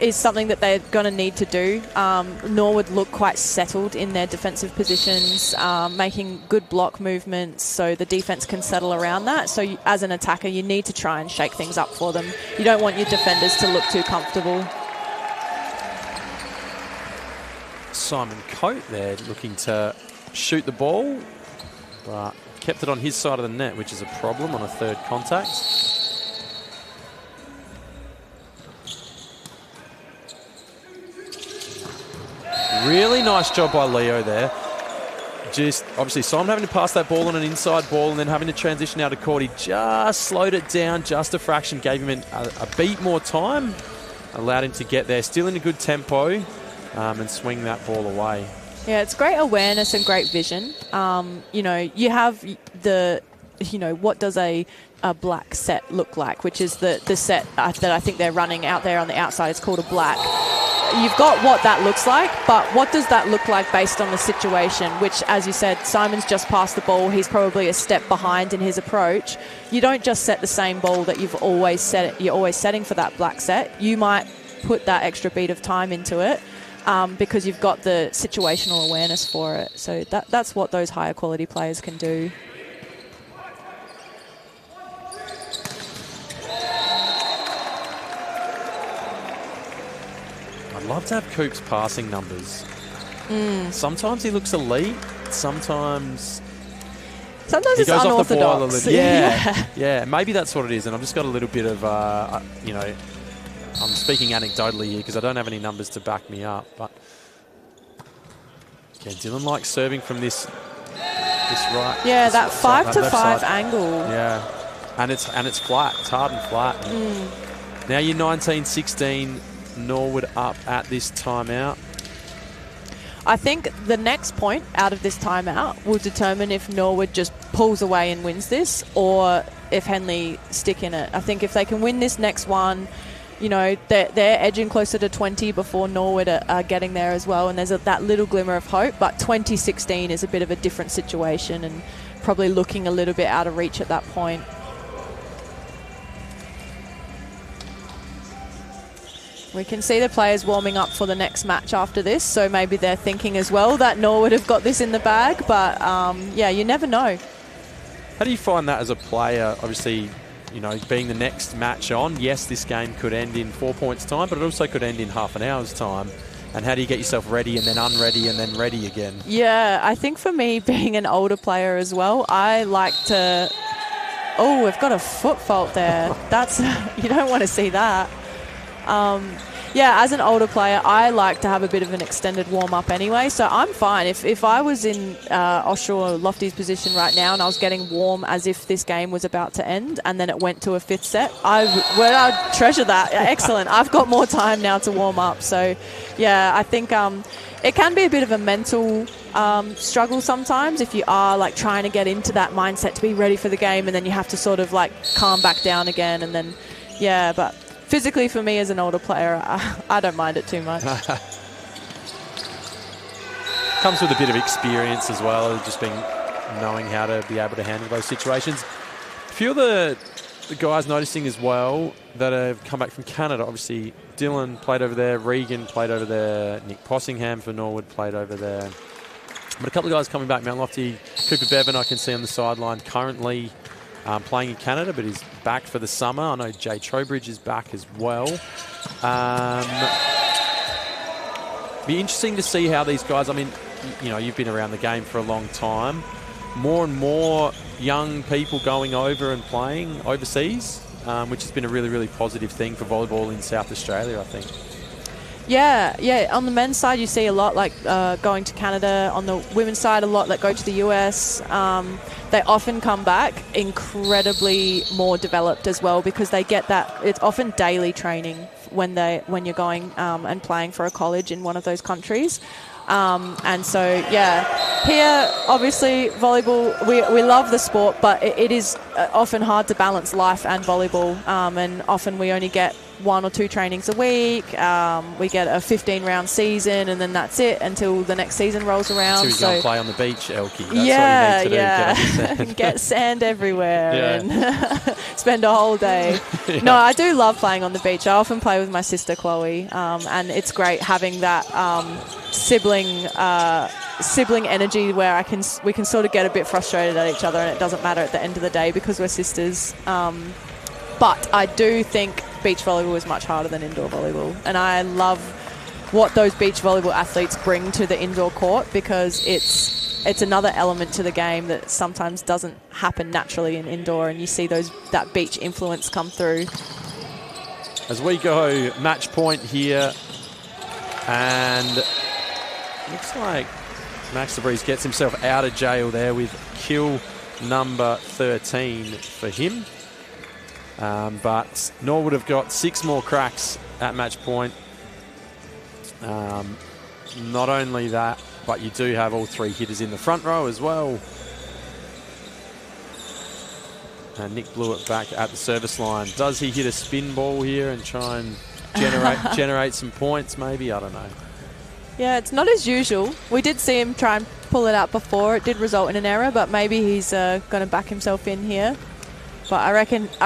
is something that they're going to need to do. Norwood look quite settled in their defensive positions, making good block movements so the defense can settle around that. So you, as an attacker, you need to try and shake things up for them. You don't want your defenders to look too comfortable. Simon Coate there looking to shoot the ball, but kept it on his side of the net, which is a problem on a third contact. Really nice job by Leo there. Just obviously Simon having to pass that ball on an inside ball and then having to transition out of court. He just slowed it down just a fraction, gave him a beat more time, allowed him to get there, still in a good tempo, and swing that ball away. Yeah, it's great awareness and great vision. You know, you have the, you know, what does a black set look like, which is the set that I think they're running out there on the outside. It's called a black. You've got what that looks like, but what does that look like based on the situation, which, as you said, Simon's just passed the ball. He's probably a step behind in his approach. You don't just set the same ball that you've always set. You're always setting for that black set. You might put that extra beat of time into it, because you've got the situational awareness for it. So that's what those higher quality players can do. I'd love to have Coop's passing numbers. Sometimes he looks elite, sometimes he goes unorthodox. off the boil a little. Yeah, maybe that's what it is. And I've just got a little bit of, you know, I'm speaking anecdotally here because I don't have any numbers to back me up. But yeah, Dylan likes serving from this right. Yeah, that 5 to 5 angle. Yeah, and it's flat. It's hard and flat. Now you're 19-16. Norwood up at this timeout. I think the next point out of this timeout will determine if Norwood just pulls away and wins this, or if Henley stick in it. I think if they can win this next one, you know, they're edging closer to 20 before Norwood are getting there as well, and there's that little glimmer of hope. But 2016 is a bit of a different situation and probably looking a little bit out of reach at that point. We can see the players warming up for the next match after this, so maybe they're thinking as well that Norwood have got this in the bag, but yeah, you never know. How do you find that as a player? Obviously, you know, being the next match on, yes, this game could end in 4 points time, but it also could end in half an hour's time. And how do you get yourself ready and then unready and then ready again? Yeah, I think for me, being an older player as well, I like to... Oh, we've got a foot fault there. That's you don't want to see that. Yeah, as an older player, I like to have a bit of an extended warm-up anyway, so I'm fine. If I was in Oshaw or Lofty's position right now and I was getting warm as if this game was about to end and then it went to a fifth set, I'd treasure that. Excellent. I've got more time now to warm up. So, yeah, I think it can be a bit of a mental struggle sometimes if you are like trying to get into that mindset to be ready for the game, and then you have to sort of like calm back down again, and then, yeah, but... Physically, for me as an older player, I don't mind it too much. Comes with a bit of experience as well, just knowing how to be able to handle those situations. A few of the guys noticing as well that have come back from Canada. Obviously, Dylan played over there, Regan played over there, Nick Possingham for Norwood played over there. But a couple of guys coming back. Mount Lofty, Cooper Bevan I can see on the sideline currently playing in Canada, but he's back for the summer. I know Jay Trowbridge is back as well. Be interesting to see how these guys, I mean, you know, you've been around the game for a long time. More and more young people going over and playing overseas, which has been a really, really positive thing for volleyball in South Australia, I think. Yeah. On the men's side, you see a lot like going to Canada. On the women's side, a lot that go to the US. They often come back incredibly more developed as well, because they get that. It's often daily training when you're going and playing for a college in one of those countries. And so, yeah, here, obviously, volleyball, we love the sport, but it is often hard to balance life and volleyball. And often we only get 1 or 2 trainings a week. We get a 15-round season, and then that's it until the next season rolls around. So you go and play on the beach, Elkie. That's yeah, what you need to do. Get on the sand. Get sand everywhere and spend a whole day. Yeah. No, I do love playing on the beach. I often play with my sister Chloe, and it's great having that sibling energy where we can sort of get a bit frustrated at each other, and it doesn't matter at the end of the day because we're sisters. But I do think beach volleyball is much harder than indoor volleyball, and I love what those beach volleyball athletes bring to the indoor court, because it's another element to the game that sometimes doesn't happen naturally in indoor, and you see that beach influence come through. As we go match point here, and looks like Max DeVries gets himself out of jail there with kill number 13 for him. But Norwood have got 6 more cracks at match point. Not only that, but you do have all 3 hitters in the front row as well. And Nick Blewett back at the service line. Does he hit a spin ball here and try and generate some points maybe? I don't know. Yeah, it's not as usual. We did see him try and pull it out before. It did result in an error, but maybe he's going to back himself in here. But I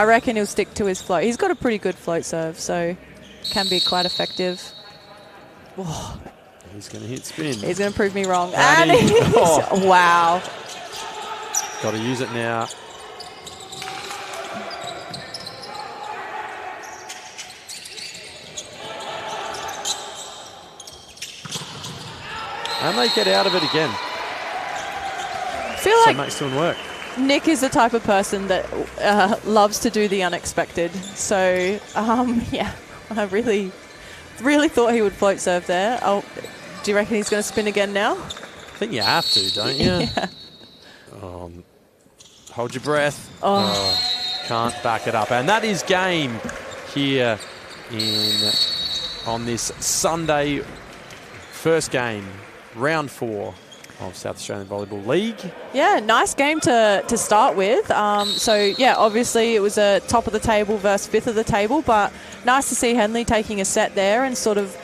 reckon he'll stick to his float. He's got a pretty good float serve, so can be quite effective. Whoa. He's going to hit spin. He's going to prove me wrong. And wow. Got to use it now. And they get out of it again. I feel like Max doing work. Nick is the type of person that loves to do the unexpected. So, yeah, I really thought he would float serve there. Oh, do you reckon he's going to spin again now? I think you have to, don't you? Yeah. Hold your breath. Can't back it up. And that is game here on this Sunday. First game, round 4. Of South Australian Volleyball League. Yeah, nice game to start with. So, yeah, obviously it was a top of the table versus 5th of the table, but nice to see Henley taking a set there and sort of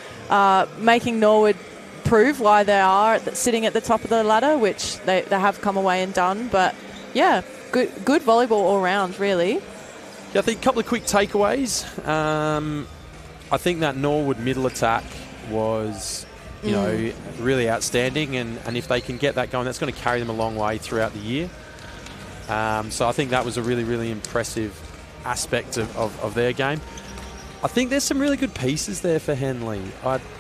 making Norwood prove why they are sitting at the top of the ladder, which they have come away and done. But, yeah, good volleyball all round, really. Yeah, I think a couple of quick takeaways. I think that Norwood middle attack was... you know, really outstanding, and if they can get that going, that's going to carry them a long way throughout the year. So I think that was a really, really impressive aspect of their game. I think there's some really good pieces there for Henley.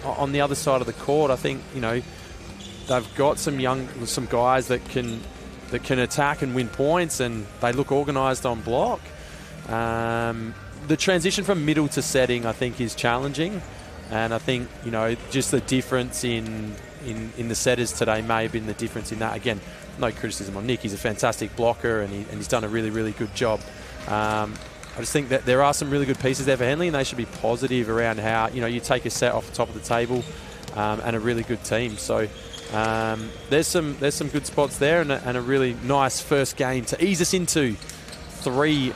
On the other side of the court, I think, you know, they've got some guys that can attack and win points, and they look organised on block. The transition from middle to setting, I think, is challenging. And I think, you know, just the difference in the setters today may have been the difference in that. Again, no criticism on Nick. He's a fantastic blocker, and he's done a really, really good job. I just think that there are some really good pieces there for Henley, and they should be positive around how, you know, you take a set off the top of the table and a really good team. So there's some good spots there, and a really nice first game to ease us into three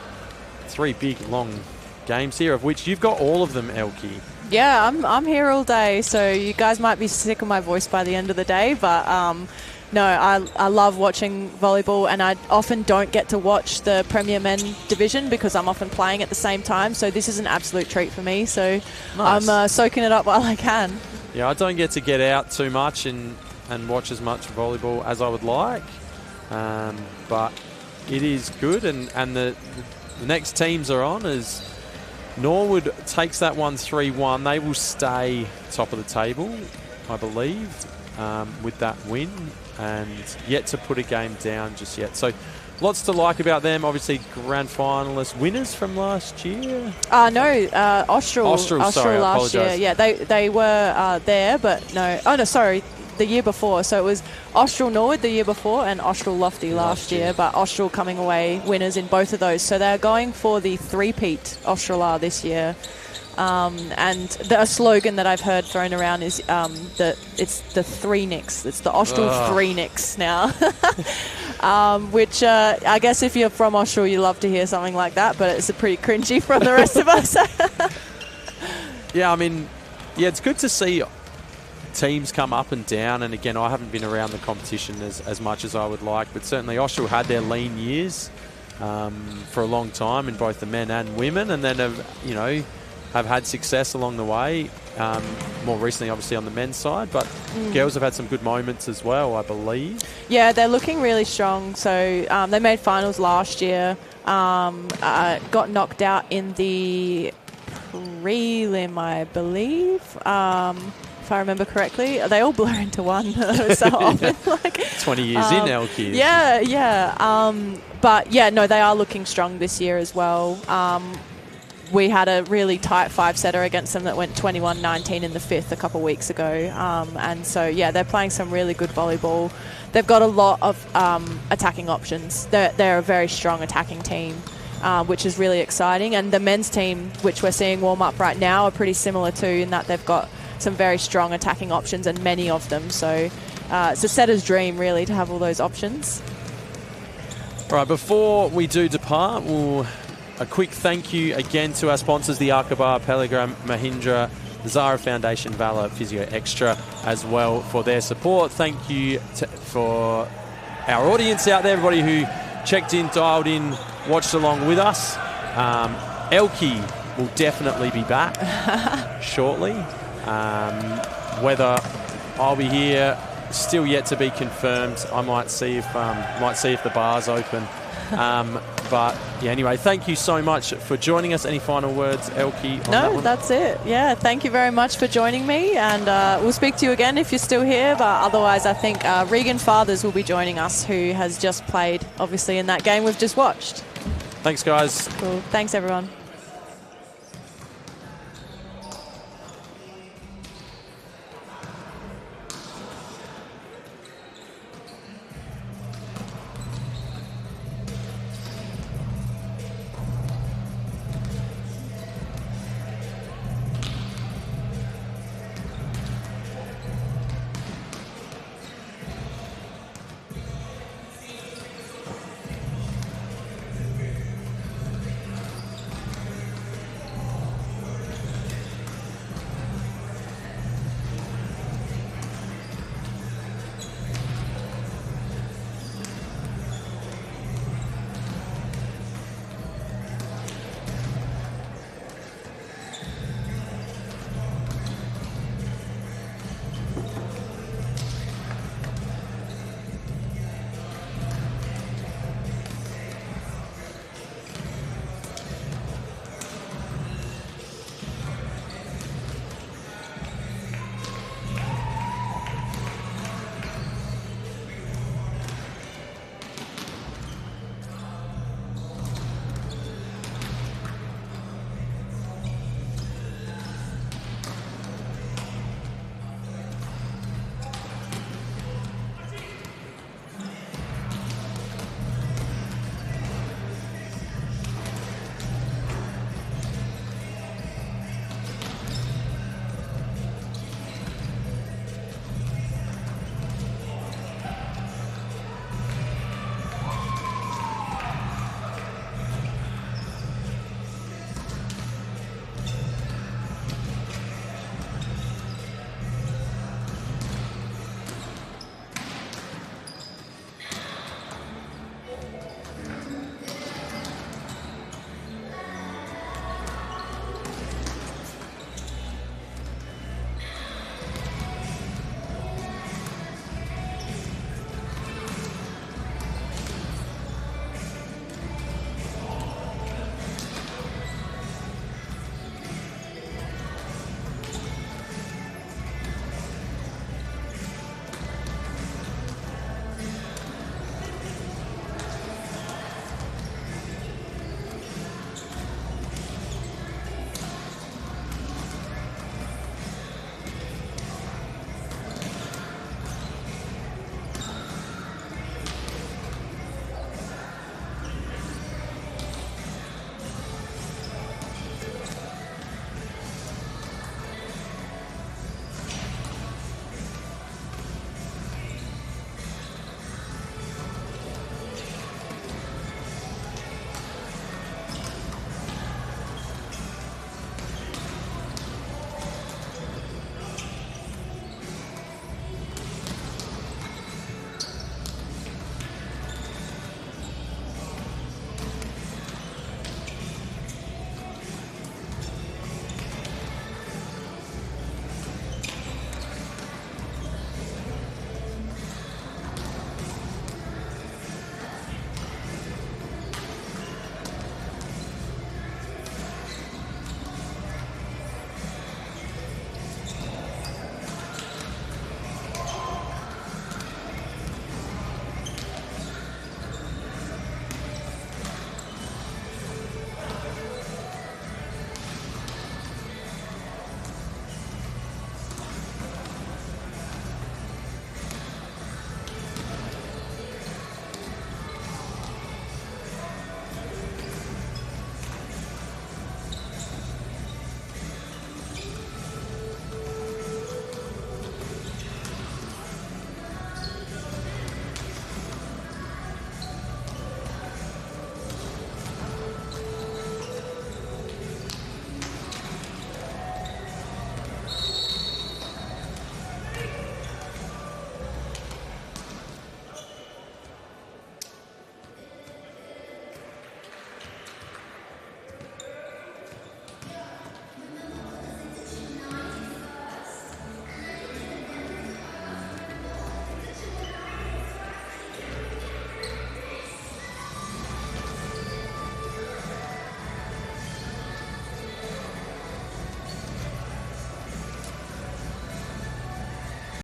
big, long games here, of which you've got all of them, Elkie. Yeah, I'm here all day, so you guys might be sick of my voice by the end of the day, but no, I love watching volleyball, and I often don't get to watch the Premier Men division because I'm often playing at the same time, so this is an absolute treat for me, so nice. I'm soaking it up while I can. Yeah, I don't get to get out too much, and and watch as much volleyball as I would like. But it is good, and the next teams are on as Norwood takes that one 3-1. They will stay top of the table, I believe, with that win, and yet to put a game down just yet. So lots to like about them. Obviously, grand finalists, winners from last year. Austral last year. Yeah, they were there, but no. Oh no, sorry, the year before. So it was Austral Norwood the year before and Austral Lofty last year. But Austral coming away winners in both of those. So they're going for the three-peat Austral this year. And the slogan that I've heard thrown around is that it's the three nicks. It's the Austral three nicks now. Which I guess if you're from Austral, you love to hear something like that, but it's a pretty cringy from the rest of us. Yeah, I mean, it's good to see teams come up and down. And again, I haven't been around the competition as much as I would like, but certainly Austral had their lean years for a long time in both the men and women, and then have had success along the way. More recently, obviously, on the men's side, but girls have had some good moments as well, I believe. Yeah, they're looking really strong. So they made finals last year, got knocked out in the prelim, I believe, if I remember correctly. They all blur into one so often. 20 years in, Elkie. But yeah, no, they are looking strong this year as well. We had a really tight five-setter against them that went 21-19 in the fifth a couple of weeks ago. And so, yeah, they're playing some really good volleyball. They've got a lot of attacking options. They're a very strong attacking team, which is really exciting. And the men's team, which we're seeing warm up right now, are pretty similar too, in that they've got some very strong attacking options, and many of them. So it's a setter's dream, really, to have all those options. All right, before we do depart, a quick thank you again to our sponsors, the Arkaba, Peligram, Mahindra, the Zara Foundation, Valor, Physio Extra as well for their support. Thank you for our audience out there, everybody who checked in, dialed in, watched along with us. Elkie will definitely be back shortly. Whether I'll be here, still yet to be confirmed. I might see if the bar's open. But yeah, anyway, thank you so much for joining us. Any final words, Elkie? No, that's it. Yeah, thank you very much for joining me, and we'll speak to you again if you're still here. But otherwise, I think Regan Fathers will be joining us, who has just played, obviously, in that game we've just watched. Thanks, guys. Cool. Thanks, everyone.